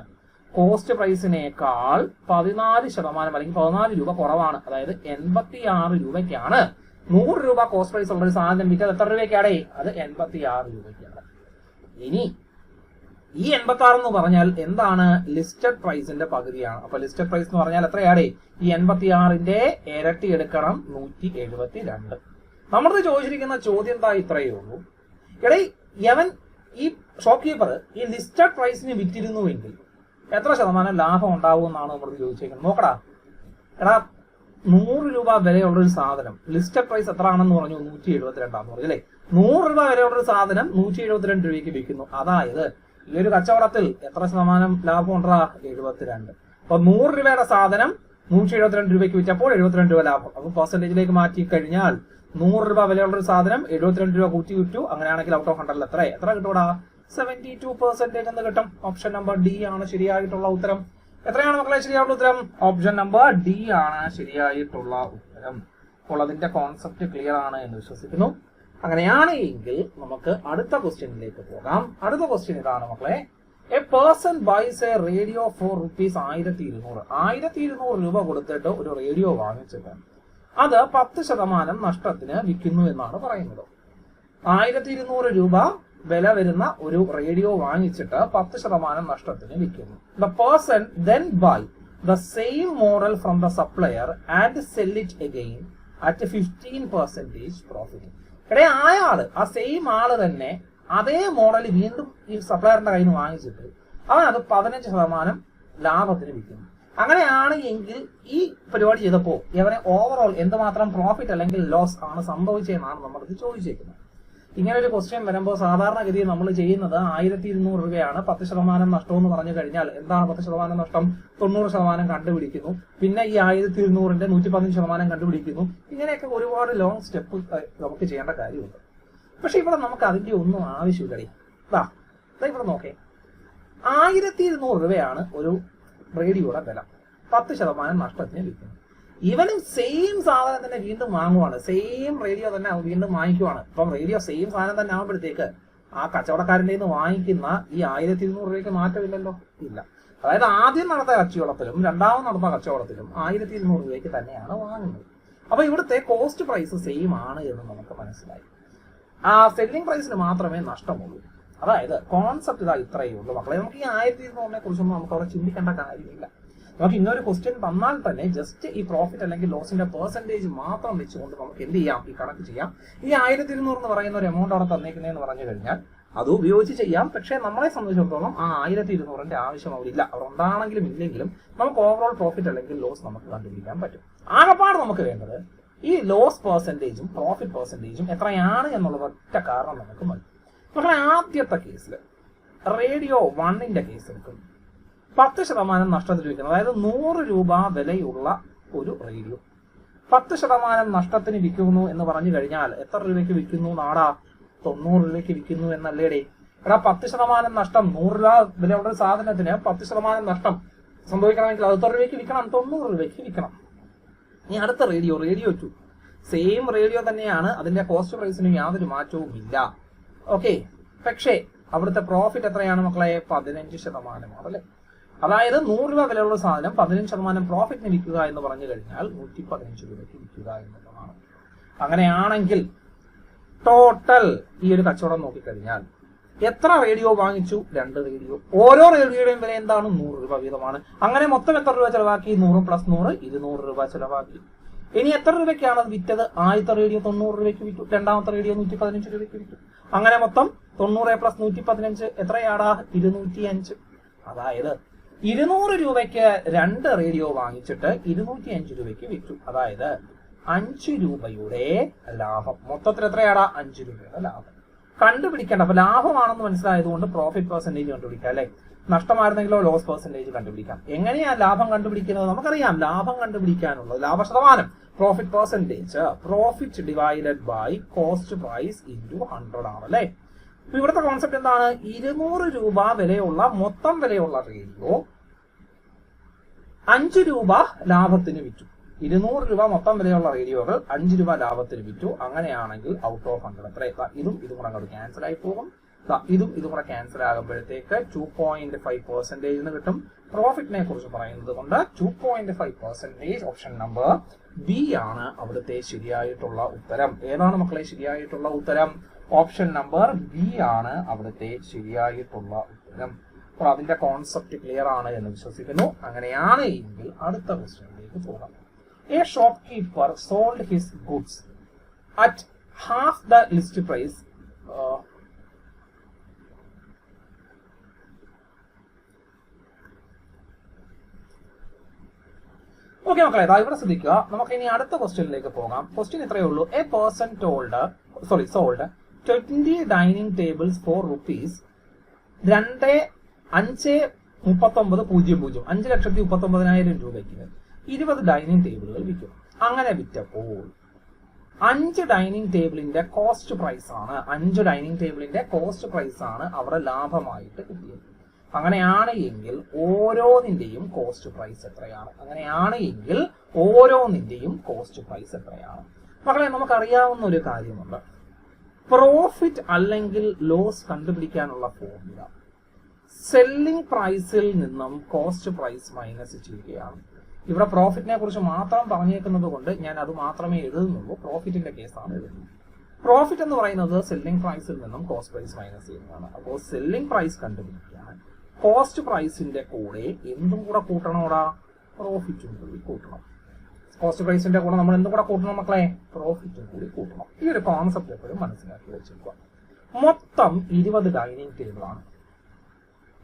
കോസ്റ്റ് പ്രൈസിനേക്കാൾ 14% അല്ലെങ്കിൽ 14 രൂപ കുറവാണ്. അതായത് 86 രൂപയ്ക്കാണ് 100 രൂപ കോസ്റ്റ് പ്രൈസ് ഉള്ള ഒരു സാധനം വിറ്റത്. എത്ര രൂപയ്ക്കാടേ? അത് 86 രൂപയ്ക്കാണ്. ഇനി ഈ 86 എന്ന് പറഞ്ഞാൽ എന്താണ്? ലിസ്റ്റഡ് പ്രൈസിന്റെ പകുതിയാണ്. അപ്പൊ ലിസ്റ്റഡ് പ്രൈസ് എന്ന് പറഞ്ഞാൽ എത്രയാടേ? ഈ 86ന്റെ ഇരട്ടി എടുക്കണം, 172. നമ്മളത് ചോദിച്ചിരിക്കുന്ന ചോദ്യം എന്താ? ഇത്രയേ ഉള്ളൂ. എടേ, ഈ ഷോപ്പ് കീപ്പർ ഈ ലിസ്റ്റഡ് പ്രൈസിന് വിറ്റിരുന്നുവെങ്കിൽ എത്ര ശതമാനം ലാഭം ഉണ്ടാവും എന്നാണ് നമ്മൾ ചോദിച്ചേക്കുന്നത്. നോക്കടാ, എടാ 100 രൂപ വിലയുള്ളൊരു സാധനം ലിസ്റ്റഡ് പ്രൈസ് എത്ര ആണെന്ന് പറഞ്ഞു? 172 പറഞ്ഞു അല്ലേ? 100 രൂപ വിലയുള്ളൊരു സാധനം 172 രൂപയ്ക്ക് വിൽക്കുന്നു. അതായത് ഈ ഒരു കച്ചവടത്തിൽ എത്ര ശതമാനം ലാഭം ഉണ്ടാ? 72. അപ്പൊ 100 രൂപയുടെ സാധനം 172 രൂപയ്ക്ക് വിറ്റപ്പോൾ 72 രൂപ ലാഭം. അപ്പൊ പെർസെന്റേജിലേക്ക് മാറ്റി കഴിഞ്ഞാൽ 100 രൂപ വിലയുള്ളൊരു സാധനം 72 രൂപ കൂട്ടി വിറ്റു. അങ്ങനെയാണെങ്കിൽ ഔട്ട് ഓഫ് 100 എത്ര കിട്ടൂടാ? 72% എന്ന് കിട്ടും. ഓപ്ഷൻ നമ്പർ ഡി ആണ് ശരിയായിട്ടുള്ള ഉത്തരം. എത്രയാണ് മക്കളെ ശരിയായിട്ടുള്ള ഉത്തരം? ഓപ്ഷൻ നമ്പർ ഡി ആണ് ശരിയായിട്ടുള്ള ഉത്തരം. അപ്പോൾ അതിന്റെ കോൺസെപ്റ്റ് ക്ലിയർ ആണ് എന്ന് വിശ്വസിക്കുന്നു. അങ്ങനെയാണെങ്കിൽ നമുക്ക് അടുത്ത ക്വസ്റ്റ്യനിലേക്ക് പോകാം. അടുത്ത ക്വസ്റ്റ്യൻ ഇതാണ് മക്കളെ. A person buys a radio for ₹1200. 1200 രൂപ കൊടുത്തിട്ട് ഒരു റേഡിയോ വാങ്ങിച്ചിട്ട് അത് 10% നഷ്ടത്തിന് വിൽക്കുന്നു എന്നാണ് പറയുന്നത്. 1200 രൂപ വില വരുന്ന ഒരു റേഡിയോ വാങ്ങിച്ചിട്ട് 10% നഷ്ടത്തിന് വിൽക്കുന്നു. The person then bye the same model from the supplier and cell it again at 15% profit. ആ സെയിം ആള് തന്നെ അതേ മോഡൽ വീണ്ടും ഈ സപ്ലയറിന്റെ കയ്യിൽ നിന്ന് വാങ്ങിച്ചിട്ട് അത് 15% ലാഭത്തിന് വിൽക്കുന്നു. അങ്ങനെയാണ് എങ്കിൽ ഈ പരിപാടി ചെയ്തപ്പോ ഇവരെ ഓവറോൾ എന്തുമാത്രം പ്രോഫിറ്റ് അല്ലെങ്കിൽ ലോസ് ആണ് സംഭവിച്ചതെന്നാണ് നമ്മളിത് ചോദിച്ചേക്കുന്നത്. ഇങ്ങനെ ഒരു ക്വസ്റ്റ്യൻ വരുമ്പോൾ സാധാരണഗതിയിൽ നമ്മൾ ചെയ്യുന്നത് 1200 രൂപയാണ് 10% നഷ്ടം എന്ന് പറഞ്ഞു കഴിഞ്ഞാൽ എന്താണ് 10% നഷ്ടം? 90% കണ്ടുപിടിക്കുന്നു. പിന്നെ ഈ 1200ന്റെ 115% കണ്ടുപിടിക്കുന്നു. ഇങ്ങനെയൊക്കെ ഒരുപാട് ലോങ് സ്റ്റെപ്പ് നമുക്ക് ചെയ്യേണ്ട കാര്യമുണ്ട്. പക്ഷെ ഇവിടെ നമുക്ക് അതിന്റെ ഒന്നും ആവശ്യമില്ലടി. ഇവിടെ നോക്കേ, 1200 രൂപയാണ് ഒരു റേഡിയോയുടെ വില. 10% നഷ്ടത്തിന് വിൽക്കുന്നു. ഇവനും സെയിം സാധനം തന്നെ വീണ്ടും വാങ്ങുവാണ്. സെയിം റേഡിയോ തന്നെ വീണ്ടും വാങ്ങിക്കുവാണ്. ഇപ്പം റേഡിയോ സെയിം സാധനം തന്നെ ആകുമ്പോഴത്തേക്ക് ആ കച്ചവടക്കാരൻ്റെ നിന്ന് വാങ്ങിക്കുന്ന ഈ 1200 രൂപയ്ക്ക് മാറ്റമില്ലല്ലോ, ഇല്ല. അതായത് ആദ്യം നടന്ന കച്ചവടത്തിലും രണ്ടാമത് നടന്ന കച്ചവടത്തിലും 1200 രൂപയ്ക്ക് തന്നെയാണ് വാങ്ങുന്നത്. അപ്പൊ ഇവിടുത്തെ കോസ്റ്റ് പ്രൈസ് സെയിം ആണ് എന്ന് നമുക്ക് മനസ്സിലായി. ആ സെല്ലിംഗ് പ്രൈസിന് മാത്രമേ നഷ്ടമുള്ളൂ. അതായത് കോൺസെപ്റ്റ് ഇതാ ഇത്രയേ ഉള്ളൂ മക്കളെ. നമുക്ക് ഈ 1200നെ കുറിച്ചൊന്നും നമുക്ക് അവിടെ ചിന്തിക്കേണ്ട കാര്യമില്ല. നമുക്ക് ഇന്നൊരു ക്വസ്റ്റ്യൻ തന്നാൽ തന്നെ ജസ്റ്റ് ഈ പ്രോഫിറ്റ് അല്ലെങ്കിൽ ലോസിന്റെ പെർസെന്റേജ് മാത്രം വെച്ചുകൊണ്ട് നമുക്ക് എന്ത് ചെയ്യാം? ഈ കണക്ക് ചെയ്യാം. ഈ 1200 എന്ന് പറയുന്ന ഒരു എമൗണ്ട് അവിടെ തന്നേക്കുന്നതെന്ന് പറഞ്ഞു കഴിഞ്ഞാൽ അത് ഉപയോഗിച്ച് ചെയ്യാം. പക്ഷെ നമ്മളെ സംബന്ധിച്ചിടത്തോളം ആ 1200ന്റെ ആവശ്യം അവിടെ ഇല്ല. അവിടെ ഉണ്ടാണെങ്കിലും ഇല്ലെങ്കിലും നമുക്ക് ഓവറോൾ പ്രോഫിറ്റ് അല്ലെങ്കിൽ ലോസ് നമുക്ക് കണ്ടുപിടിക്കാൻ പറ്റും. ആകെപ്പാട് നമുക്ക് വേണ്ടത് ഈ ലോസ് പെർസെന്റേജും പ്രോഫിറ്റ് പെർസെന്റേജും എത്രയാണ് എന്നുള്ള ഒറ്റ കാരണം നമുക്ക് മതി. പക്ഷേ ആദ്യത്തെ കേസിൽ റേഡിയോ 1ന്റെ കേസ് എടുക്കും. 10% നഷ്ടത്തിൽ വിൽക്കുന്നത്. അതായത് 100 രൂപ വിലയുള്ള ഒരു റേഡിയോ 10% നഷ്ടത്തിന് വിൽക്കുന്നു എന്ന് പറഞ്ഞു കഴിഞ്ഞാൽ എത്ര രൂപയ്ക്ക് വിൽക്കുന്നു? 90 രൂപയ്ക്ക് വിൽക്കുന്നു എന്നല്ലേടേ. 10% നഷ്ടം, 100 രൂപ വിലയുള്ള ഒരു സാധനത്തിന് 10% നഷ്ടം സംഭവിക്കണമെങ്കിൽ അത് എത്ര രൂപയ്ക്ക് വിൽക്കണം? 90 രൂപയ്ക്ക് വിൽക്കണം. ഇനി അടുത്ത റേഡിയോ 2 സെയിം റേഡിയോ തന്നെയാണ്. അതിന്റെ കോസ്റ്റ് പ്രൈസിന് യാതൊരു മാറ്റവും ഇല്ല. ഓക്കെ, പക്ഷേ അവിടുത്തെ പ്രോഫിറ്റ് എത്രയാണ് മക്കളെ? 15% അല്ലേ. അതായത് 100 രൂപ വിലയുള്ള സാധനം 15% പ്രോഫിറ്റിന് വിൽക്കുക എന്ന് പറഞ്ഞു കഴിഞ്ഞാൽ 115 രൂപയ്ക്ക് വിൽക്കുക എന്നുള്ളതാണ്. അങ്ങനെയാണെങ്കിൽ ടോട്ടൽ ഈ ഒരു കച്ചവടം നോക്കിക്കഴിഞ്ഞാൽ എത്ര റേഡിയോ വാങ്ങിച്ചു? 2 റേഡിയോ. ഓരോ റേഡിയോയുടെയും വില എന്താണ്? 100 രൂപ വീതമാണ്. അങ്ങനെ മൊത്തം എത്ര രൂപ ചെലവാക്കി? 100 + 100 200 രൂപ ചെലവാക്കി. ഇനി എത്ര രൂപയ്ക്കാണ് അത് വിറ്റത്? ആദ്യത്തെ റേഡിയോ 90 രൂപയ്ക്ക് വിറ്റു. രണ്ടാമത്തെ റേഡിയോ 115 രൂപയ്ക്ക് വിറ്റു. അങ്ങനെ മൊത്തം 90 + 115 എത്രയാടാ? 205. അതായത് 200 രൂപയ്ക്ക് 2 റേഡിയോ വാങ്ങിച്ചിട്ട് 205 രൂപയ്ക്ക് വിറ്റു. അതായത് 5 രൂപയുടെ ലാഭം. മൊത്തത്തിൽ എത്രയാടാ? 5 രൂപയുടെ ലാഭം കണ്ടുപിടിക്കേണ്ട. അപ്പൊ ലാഭമാണെന്ന് മനസ്സിലായതുകൊണ്ട് പ്രോഫിറ്റ് പെർസെന്റേജ് കണ്ടുപിടിക്കാം അല്ലെ. നഷ്ടമായിരുന്നെങ്കിലോ ലോസ് പെർസെന്റേജ് കണ്ടുപിടിക്കാം. എങ്ങനെയാ ലാഭം കണ്ടുപിടിക്കുന്നത്? നമുക്കറിയാം. ലാഭം കണ്ടുപിടിക്കാനുള്ളത് ലാഭ ശതമാനം, profit percentage, profit divided by cost price into 100 ആണ് അല്ലെ. ഇവിടുത്തെ കോൺസെപ്റ്റ് എന്താണ്? 200 രൂപ വിലയുള്ള മൊത്തം വിലയുള്ള റേഡിയോ 5 രൂപ ലാഭത്തിന് വിറ്റു. 200 രൂപ മൊത്തം വിലയുള്ള റേഡിയോകൾ 5 രൂപ ലാഭത്തിന് വിറ്റു. അങ്ങനെയാണെങ്കിൽ ഔട്ട് ഓഫ് 100 എത്ര? ഇതും കൂടെ അങ്ങോട്ട് ക്യാൻസൽ ആയി പോകും. ഇതും ഇതും കൂടെ ക്യാൻസൽ ആകുമ്പോഴത്തേക്ക് 2.5% കിട്ടും. പ്രോഫിറ്റിനെ കുറിച്ച് പറയുന്നത് കൊണ്ട് 2.5% ഓപ്ഷൻ നമ്പർ ബി ആണ് അവിടുത്തെ ശരിയായിട്ടുള്ള ഉത്തരം. ഏതാണ് മക്കളെ ശരിയായിട്ടുള്ള ഉത്തരം? ഓപ്ഷൻ നമ്പർ ബി ആണ് അവിടുത്തെ ശരിയായിട്ടുള്ള ഉത്തരം. അപ്പോൾ അതിന്റെ കോൺസെപ്റ്റ് ക്ലിയർ ആണ് എന്ന് വിശ്വസിക്കുന്നു. അങ്ങനെയാണ് എങ്കിൽ അടുത്ത ക്വസ്റ്റ്യനിലേക്ക് പോകാം. A shopkeeper sold his goods at half the list price. Okay മക്കളെ, ഇവിടെ ശ്രദ്ധിക്കുക. നമുക്ക് ഇനി അടുത്ത ക്വസ്റ്റ്യനിലേക്ക് പോകാം. ക്വസ്റ്റ്യൻ ഇത്രയേ ഉള്ളൂ. A person sold 20 dining tables for rupees 5,39,000 5,39,000 രൂപയ്ക്ക് 20 ഡൈനിങ് ടേബിളുകൾ വിൽക്കും. അങ്ങനെ വിറ്റപ്പോൾ 5 ഡൈനിങ് ടേബിളിന്റെ കോസ്റ്റ് പ്രൈസ് ആണ് അവരുടെ ലാഭമായിട്ട് കിട്ടിയത്. അങ്ങനെയാണ് എങ്കിൽ ഓരോന്നിന്റെയും കോസ്റ്റ് പ്രൈസ് എത്രയാണ്? മക്കളെ, നമുക്കറിയാവുന്ന ഒരു കാര്യമുണ്ട്. പ്രോഫിറ്റ് അല്ലെങ്കിൽ ലോസ് കണ്ടുപിടിക്കാനുള്ള ഫോർമുല സെല്ലിംഗ് പ്രൈസിൽ നിന്നും കോസ്റ്റ് പ്രൈസ് മൈനസ് ചെയ്യുകയാണ്. ഇവിടെ പ്രോഫിറ്റിനെ കുറിച്ച് മാത്രം പറഞ്ഞേക്കുന്നത് കൊണ്ട് ഞാൻ അത് മാത്രമേ എഴുതുന്നുള്ളൂ. പ്രോഫിറ്റിന്റെ കേസാണ് എഴുതുന്നത്. പ്രോഫിറ്റ് എന്ന് പറയുന്നത് സെല്ലിംഗ് പ്രൈസിൽ നിന്നും കോസ്റ്റ് പ്രൈസ് മൈനസ് ചെയ്യുന്നതാണ്. അപ്പോൾ സെല്ലിംഗ് പ്രൈസ് കണ്ടുപിടിക്കാൻ കോസ്റ്റ് പ്രൈസിന്റെ കൂടെ എന്തും കൂടെ കൂട്ടണോടാ? പ്രോഫിറ്റും കൂടി കൂട്ടണം. കോസ്റ്റ് പ്രൈസിന്റെ കൂടെ നമ്മൾ എന്തും കൂടെ കൂട്ടണം മക്കളെ? പ്രോഫിറ്റും കൂടി കൂട്ടണം. ഈ ഒരു കോൺസെപ്റ്റ് എപ്പോഴും മനസ്സിലാക്കി വെച്ചിരിക്കുക. മൊത്തം 20 ഡൈനിങ് ടേബിൾ ആണ്.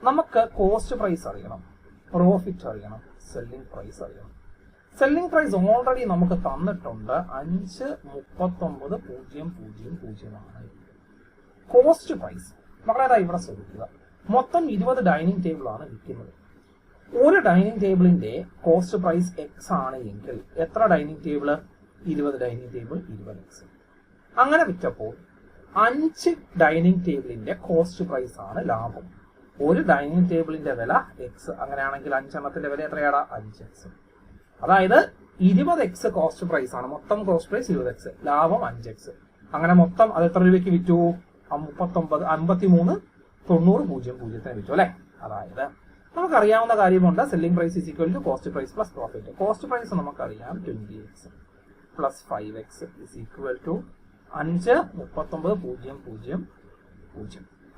നമുക്ക് കോസ്റ്റ് പ്രൈസ് അറിയണം, പ്രോഫിറ്റ് അറിയണം, സെല്ലിംഗ് പ്രൈസ് അറിയണം. സെല്ലിംഗ് പ്രൈസ് ഓൾറെഡി നമുക്ക് തന്നിട്ടുണ്ട് 5,39,000 ആണ്. കോസ്റ്റ് പ്രൈസ് മക്കളെ ഇവിടെ ശ്രദ്ധിക്കുക. മൊത്തം 20 ഡൈനിങ് ടേബിൾ ആണ് വിൽക്കുന്നത്. ഒരു ഡൈനിങ് ടേബിളിന്റെ കോസ്റ്റ് പ്രൈസ് എക്സ് ആണ് എങ്കിൽ എത്ര dining table? 20 dining table 20x. അങ്ങനെ വിറ്റപ്പോൾ 5 ഡൈനിങ് ടേബിളിന്റെ കോസ്റ്റ് പ്രൈസ് ആണ് ലാഭം. ഒരു ഡൈനിങ് ടേബിളിന്റെ വില എക്സ്. അങ്ങനെയാണെങ്കിൽ 5 എണ്ണത്തിന്റെ വില എത്രയാടാ? 5x. അതായത് 20x കോസ്റ്റ് പ്രൈസ് ആണ്. മൊത്തം കോസ്റ്റ് പ്രൈസ് 20x, ലാഭം 5x. അങ്ങനെ മൊത്തം അത് എത്ര രൂപയ്ക്ക് വിറ്റു? 53,90,000 വിറ്റു അല്ലെ? അതായത് നമുക്കറിയാവുന്ന കാര്യമുണ്ട്. Selling price is equal to cost price plus profit. Cost price നമുക്കറിയാം 20x plus 5x is equal to 5,39,000.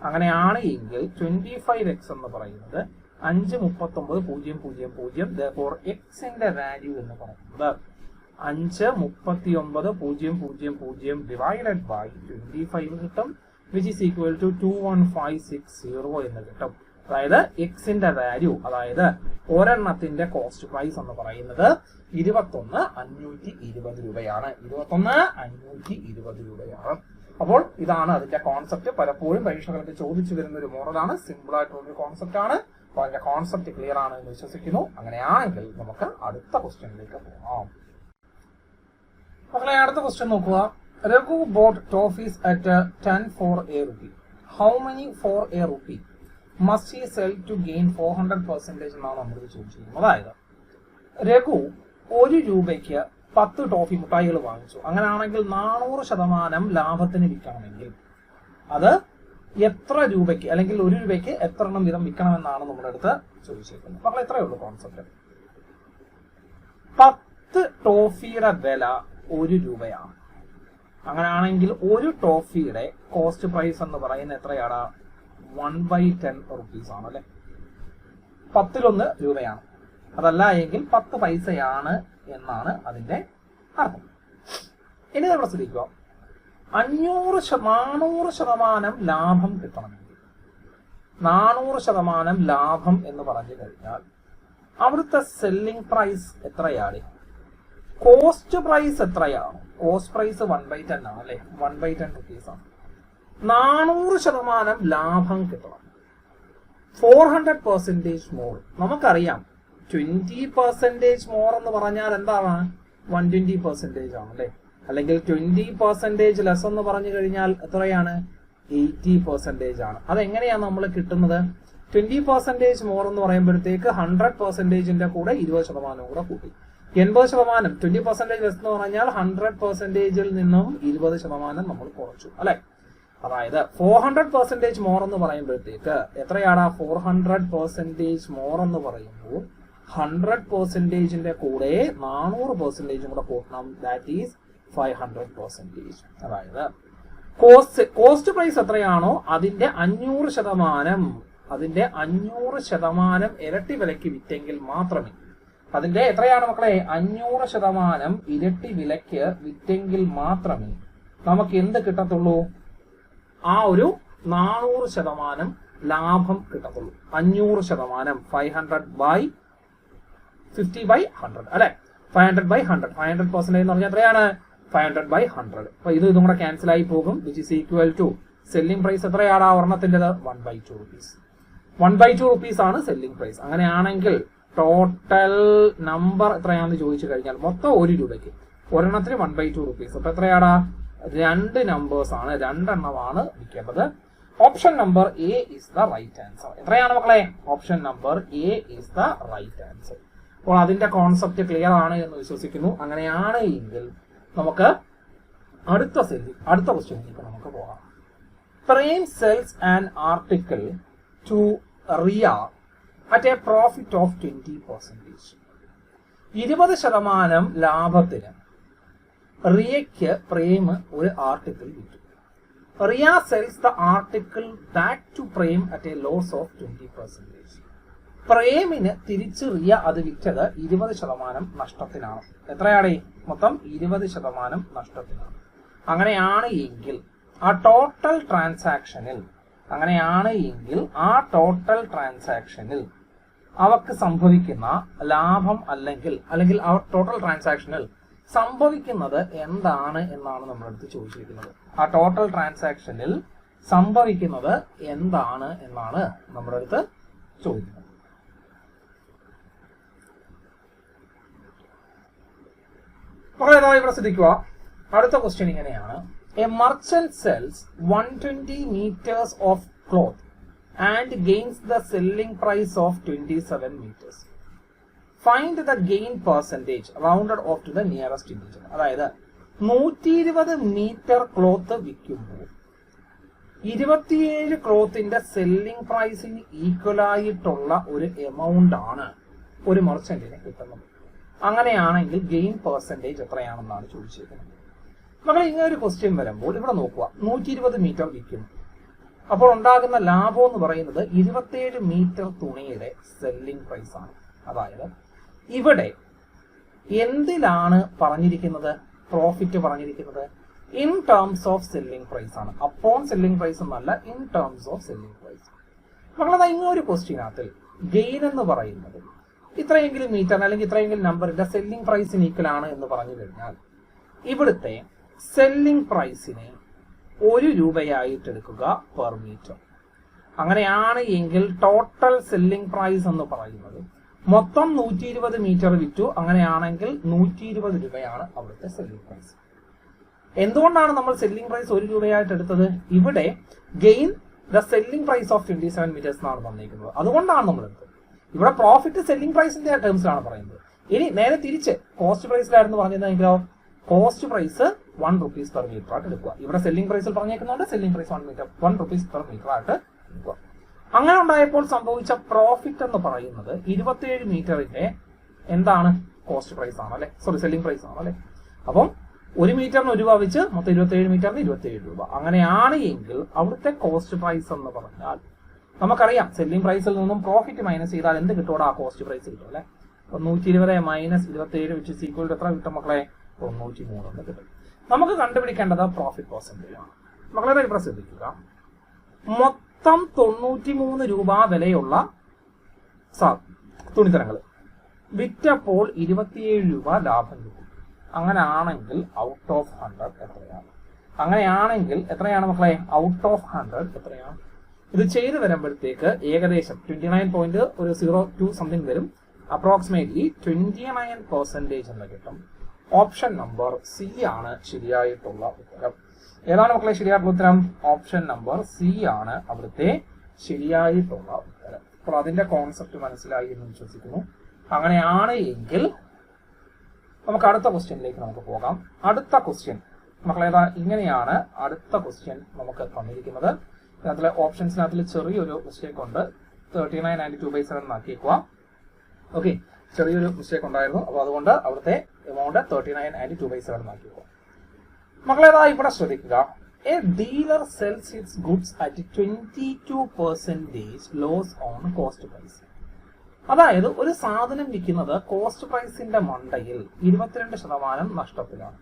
അങ്ങനെയാണ് എങ്കിൽ 25x എന്ന് പറയുന്നത് 5,39,000. എക്സിന്റെ വാല്യൂ എന്ന് പറയുന്നത് 5,39,000 ഡിവൈഡഡ് ബൈ 25 കിട്ടും, വിച്ച് ഈസ് ഈക്വൽ ടു 21560 എന്ന് കിട്ടും. അതായത് എക്സിന്റെ വാല്യൂ, അതായത് ഒരെണ്ണത്തിന്റെ കോസ്റ്റ് പ്രൈസ് എന്ന് പറയുന്നത് 21,520 രൂപയാണ്. 21,520 രൂപയാണ്. അപ്പോൾ ഇതാണ് അതിന്റെ കോൺസെപ്റ്റ്. പലപ്പോഴും പരീക്ഷകൾക്ക് ചോദിച്ചു വരുന്ന ഒരു മോഡലാണ്. സിമ്പിൾ ആയിട്ടുള്ള ഒരു കോൺസെപ്റ്റ് ആണ്. അപ്പോൾ അതിന്റെ കോൺസെപ്റ്റ് ക്ലിയർ ആണ് എന്ന് വിശ്വസിക്കുന്നു. അങ്ങനെയാണെങ്കിൽ നമുക്ക് അടുത്ത ക്വസ്റ്റ്യനിലേക്ക് പോകാം. മക്കളെ, അടുത്ത ക്വസ്റ്റ്യൻ നോക്കുക. Raghu boat toffees at 10 for a rupee. How many for a rupee must he sell to gain 400% എന്നാണ് നമ്മൾ ചോദിച്ചിരിക്കുന്നത്. അതായത് രഘു 1 രൂപയ്ക്ക് 10 ടോഫി മുട്ടായികൾ വാങ്ങിച്ചു. അങ്ങനെയാണെങ്കിൽ 400% ലാഭത്തിന് വിൽക്കണമെങ്കിൽ അത് എത്ര രൂപയ്ക്ക് അല്ലെങ്കിൽ 1 രൂപയ്ക്ക് എത്ര എണ്ണം വീതം വിൽക്കണമെന്നാണ് നമ്മുടെ അടുത്ത് ചോദിച്ചിരിക്കുന്നത്. അപ്പോൾ എത്രയേ ഉള്ളൂ കോൺസെപ്റ്റ്. 10 ടോഫിയുടെ വില 1 രൂപയാണ്. അങ്ങനെയാണെങ്കിൽ 1 ടോഫിയുടെ കോസ്റ്റ് പ്രൈസ് എന്ന് പറയുന്നത് എത്രയാണ്? 1/10 റുപ്പീസ് ആണ് അല്ലെ? 10 രൂപയാണ്. അതല്ല എങ്കിൽ 10 പൈസയാണ് എന്നാണ് അതിന്റെ അർത്ഥം. ഇനി നമ്മൾ ശ്രദ്ധിക്കുക. 400% ലാഭം കിട്ടണമെങ്കിൽ 400% ലാഭം എന്ന് പറഞ്ഞു കഴിഞ്ഞാൽ അവിടുത്തെ സെല്ലിംഗ് പ്രൈസ് എത്രയാണ്? കോസ്റ്റ് പ്രൈസ് എത്രയാണ്? കോസ്റ്റ് പ്രൈസ് 1/10 ആണ് അല്ലെ? 1/10 റുപ്പീസ് ആണ്. 400% ലാഭം കിട്ടണം. 400% മോർ. നമുക്കറിയാം 20% മോർ എന്ന് പറഞ്ഞാൽ എന്താണ്? 120% ആണ് അല്ലെ? അല്ലെങ്കിൽ 20% ലെസ് എന്ന് പറഞ്ഞു കഴിഞ്ഞാൽ എത്രയാണ്? 80% ആണ്. അതെങ്ങനെയാണ് നമ്മൾ കിട്ടുന്നത്? 20% മോർ എന്ന് പറയുമ്പോഴത്തേക്ക് 100%ന്റെ കൂടെ 20% കൂടെ കൂട്ടി 80%. 20% ലെസ് എന്ന് പറഞ്ഞാൽ 100%ൽ നിന്നും 20% നമ്മൾ കുറച്ചു അല്ലെ? അതായത് 400% മോർ എന്ന് പറയുമ്പോഴത്തേക്ക് എത്രയാണ് 400% മോർ എന്ന് പറയുമ്പോൾ 100%ന്റെ കൂടെ 400% കൂടെ കൂട്ടണം. That is 500%. അതായത് കോസ്റ്റ് പ്രൈസ് എത്രയാണോ അതിന്റെ 500% ഇരട്ടി വിലയ്ക്ക് വിറ്റെങ്കിൽ മാത്രമേ, അതിന്റെ എത്രയാണ് മക്കളെ 500% ഇരട്ടി വിലയ്ക്ക് വിറ്റെങ്കിൽ മാത്രമേ നമുക്ക് എന്ത് കിട്ടത്തുള്ളൂ, ആ ഒരു 400% ലാഭം കിട്ടത്തുള്ളൂ. 500%, 500/50/100 അല്ലെ, 500/100. 500% എന്ന് പറഞ്ഞാൽ എത്രയാണ് 500/100. അപ്പൊ ഇതും കൂടെ ക്യാൻസൽ ആയി പോകും. Which is equal to selling price എത്രയാണ് ഒരെണ്ണത്തിൻ്റെത് 1/2 rupees. 1/2 rupees ആണ് സെല്ലിംഗ് പ്രൈസ്. അങ്ങനെയാണെങ്കിൽ ടോട്ടൽ നമ്പർ എത്രയാണെന്ന് ചോദിച്ചു കഴിഞ്ഞാൽ മൊത്തം 1 രൂപയ്ക്ക് ഒരെണ്ണത്തിന് 1/2 rupees. അപ്പൊ എത്രയാടാ 2 നമ്പേഴ്സ് ആണ്, 2 എണ്ണമാണ് വിൽക്കേണ്ടത്. Option number A is the right answer. എത്രയാണ് മക്കളെ option number A is the right answer. അപ്പോൾ അതിന്റെ കോൺസെപ്റ്റ് ക്ലിയർ ആണ് എന്ന് വിശ്വസിക്കുന്നു. അങ്ങനെയാണ് എങ്കിൽ നമുക്ക് അടുത്ത ക്വസ്റ്റ്യനിലേക്ക് നമുക്ക് പോകാം. Prem sells an article to Riya at a profit of 20%. 20% ലാഭത്തിന് റിയയ്ക്ക് പ്രേം ഒരു ആർട്ടിക്കിൾ വിറ്റു. Riya sells the article back to Prem at a loss of 20%. പ്രേമിന് തിരിച്ച് റിയ അത് വിറ്റത് 20% നഷ്ടത്തിനാണ്. എത്രയാണ് മൊത്തം 20% നഷ്ടത്തിനാണ്. അങ്ങനെയാണ് എങ്കിൽ ആ ടോട്ടൽ ട്രാൻസാക്ഷനിൽ അവർക്ക് സംഭവിക്കുന്ന ലാഭം അല്ലെങ്കിൽ ആ ടോട്ടൽ ട്രാൻസാക്ഷനിൽ സംഭവിക്കുന്നത് എന്താണ് എന്നാണ് നമ്മളടുത്ത് ചോദിച്ചിരിക്കുന്നത്. ആ ടോട്ടൽ ട്രാൻസാക്ഷനിൽ സംഭവിക്കുന്നത് എന്താണ് എന്നാണ് നമ്മുടെ അടുത്ത് ചോദിക്കുന്നത്. ഇവിടെ ശ്രദ്ധിക്കുക. അടുത്ത ക്വസ്റ്റ്യൻ ഇങ്ങനെയാണ്. A merchant sells 120 meters of cloth and gains the selling price of 27 meters. Find the gain percentage rounded off to the nearest integer. അതായത് 120 മീറ്റർ ക്ലോത്ത് വിൽക്കുമ്പോൾ 27 ക്ലോത്തിന്റെ സെല്ലിംഗ് പ്രൈസിന് ഈക്വൽ ആയിട്ടുള്ള ഒരു എമൗണ്ട് ആണ് ഒരു മർച്ചന്റിന് കിട്ടുന്നത്. അങ്ങനെയാണെങ്കിൽ ഗെയിൻ പെർസെന്റേജ് എത്രയാണെന്നാണ് ചോദിച്ചിരിക്കുന്നത്. മക്കളെ ഇങ്ങനെ ഒരു ക്വസ്റ്റ്യൻ വരുമ്പോൾ ഇവിടെ നോക്കുക. 120 മീറ്റർ വിൽക്കുന്നു. അപ്പോൾ ഉണ്ടാകുന്ന ലാഭം എന്ന് പറയുന്നത് 27 മീറ്റർ തുണിയുടെ സെല്ലിംഗ് പ്രൈസ് ആണ്. അതായത് ഇവിടെ എന്തിലാണ് പറഞ്ഞിരിക്കുന്നത് പ്രോഫിറ്റ് പറഞ്ഞിരിക്കുന്നത്? In terms of selling price ആണ്. അപ്പോൺ സെല്ലിംഗ് പ്രൈസ് എന്നല്ല, in terms of selling price. മക്കളത് ഇങ്ങനെ ഒരു ക്വസ്റ്റ്യനകത്തിൽ ഗെയിൻ എന്ന് പറയുന്നത് ഇത്രയെങ്കിലും മീറ്റർ അല്ലെങ്കിൽ ഇത്രയെങ്കിലും നമ്പറിന്റെ സെല്ലിംഗ് പ്രൈസിന് ഈക്വൽ ആണ് എന്ന് പറഞ്ഞു കഴിഞ്ഞാൽ ഇവിടുത്തെ സെല്ലിംഗ് പ്രൈസിനെ 1 രൂപയായിട്ട് എടുക്കുക പെർ മീറ്റർ. അങ്ങനെയാണ് എങ്കിൽ ടോട്ടൽ സെല്ലിംഗ് പ്രൈസ് എന്ന് പറയുന്നത് മൊത്തം 120 മീറ്റർ വിറ്റു. അങ്ങനെയാണെങ്കിൽ 120 രൂപയാണ് അവിടുത്തെ സെല്ലിംഗ് പ്രൈസ്. എന്തുകൊണ്ടാണ് നമ്മൾ സെല്ലിംഗ് പ്രൈസ് 1 രൂപയായിട്ട് എടുത്തത്? ഇവിടെ gain the selling price of 27 metres എന്നാണ് പറഞ്ഞിരിക്കുന്നത്. അതുകൊണ്ടാണ് നമ്മൾ എടുത്തത്. ഇവിടെ പ്രോഫിറ്റ് സെല്ലിംഗ് പ്രൈസിന്റെ ടേംസിലാണ് പറയുന്നത്. ഇനി നേരെ തിരിച്ച് കോസ്റ്റ് പ്രൈസിലായിരുന്നു പറഞ്ഞിരുന്നെങ്കിലോ cost price 1 rupees per metre ആയിട്ട് എടുക്കുക. ഇവിടെ സെല്ലിംഗ് പ്രൈസിൽ പറഞ്ഞേക്കുന്നുണ്ട് selling price 1 rupees per metre ആയിട്ട് എടുക്കുക. അങ്ങനെ ഉണ്ടായപ്പോൾ സംഭവിച്ച പ്രോഫിറ്റ് എന്ന് പറയുന്നത് 27 മീറ്ററിന്റെ എന്താണ് കോസ്റ്റ് പ്രൈസ് ആണ് അല്ലെ, സോറി സെല്ലിംഗ് പ്രൈസ് ആണ് അല്ലെ. അപ്പം 1 മീറ്ററിന് 1 രൂപ വെച്ച് മൊത്തം 27 മീറ്ററിന് 27 രൂപ. അങ്ങനെയാണ് എങ്കിൽ അവിടുത്തെ കോസ്റ്റ് പ്രൈസ് എന്ന് പറഞ്ഞാൽ നമുക്കറിയാം സെല്ലിംഗ് പ്രൈസിൽ നിന്നും പ്രോഫിറ്റ് മൈനസ് ചെയ്താൽ എന്ത് കിട്ടും? ആ കോസ്റ്റ് പ്രൈസ് കിട്ടും അല്ലെ. 120 minus 27 which is equal to എത്ര കിട്ടും മക്കളെ? 93 എന്ന് കിട്ടും. നമുക്ക് കണ്ടുപിടിക്കേണ്ടത് പ്രോഫിറ്റ് പെർസെന്റേജ് ആണ്. മക്കളെ ഇവിടെ ശ്രദ്ധിക്കുക. മൊത്തം 93 രൂപ വിലയുള്ള തുണിത്തരങ്ങൾ വിറ്റപ്പോൾ 27 രൂപ ലാഭം കിട്ടും. അങ്ങനെയാണെങ്കിൽ ഔട്ട് ഓഫ് 100 എത്രയാണ്? അങ്ങനെയാണെങ്കിൽ എത്രയാണ് മക്കളെ? ഔട്ട് ഓഫ് 100 എത്രയാണ്? ഇത് ചെയ്ത് വരുമ്പോഴത്തേക്ക് ഏകദേശം 29.02 സംതിങ് വരും. അപ്രോക്സിമേറ്റ്ലി 29% എന്ന് കിട്ടും. ഓപ്ഷൻ നമ്പർ സി ആണ് ശരിയായിട്ടുള്ള ഉത്തരം. ഏതാണ് മക്കളെ ശരിയായിട്ടുള്ള ഉത്തരം? ഓപ്ഷൻ നമ്പർ സി ആണ് അവിടുത്തെ ശരിയായിട്ടുള്ള ഉത്തരം. അപ്പോൾ അതിന്റെ കോൺസെപ്റ്റ് മനസ്സിലായി എന്ന് വിശ്വസിക്കുന്നു. അങ്ങനെയാണ് എങ്കിൽ നമുക്ക് അടുത്ത ക്വസ്റ്റ്യനിലേക്ക് നമുക്ക് പോകാം. അടുത്ത ക്വസ്റ്റ്യൻ മക്കളേതാ ഇങ്ങനെയാണ് അടുത്ത ക്വസ്റ്റ്യൻ നമുക്ക് തന്നിരിക്കുന്നത്. ഇതിനകത്തിലെ ഓപ്ഷൻസിനകത്തിൽ ചെറിയൊരു മിസ്റ്റേക്ക് ഉണ്ട്. 39 and 2/7 ആക്കിയേക്കുക. ഓക്കെ, ചെറിയൊരു മിസ്റ്റേക്ക് ഉണ്ടായിരുന്നു. അപ്പോൾ അതുകൊണ്ട് അവിടുത്തെ എമൗണ്ട് 39 and 2/7 ആക്കിയേക്കുക. മക്കളേതാ ഇവിടെ ശ്രദ്ധിക്കുക. A dealer sells its goods at 22% loss on cost price. അതായത് ഒരു സാധനം വിൽക്കുന്നത് കോസ്റ്റ് പ്രൈസിന്റെ മണ്ടയിൽ 22% നഷ്ടത്തിലാണ്.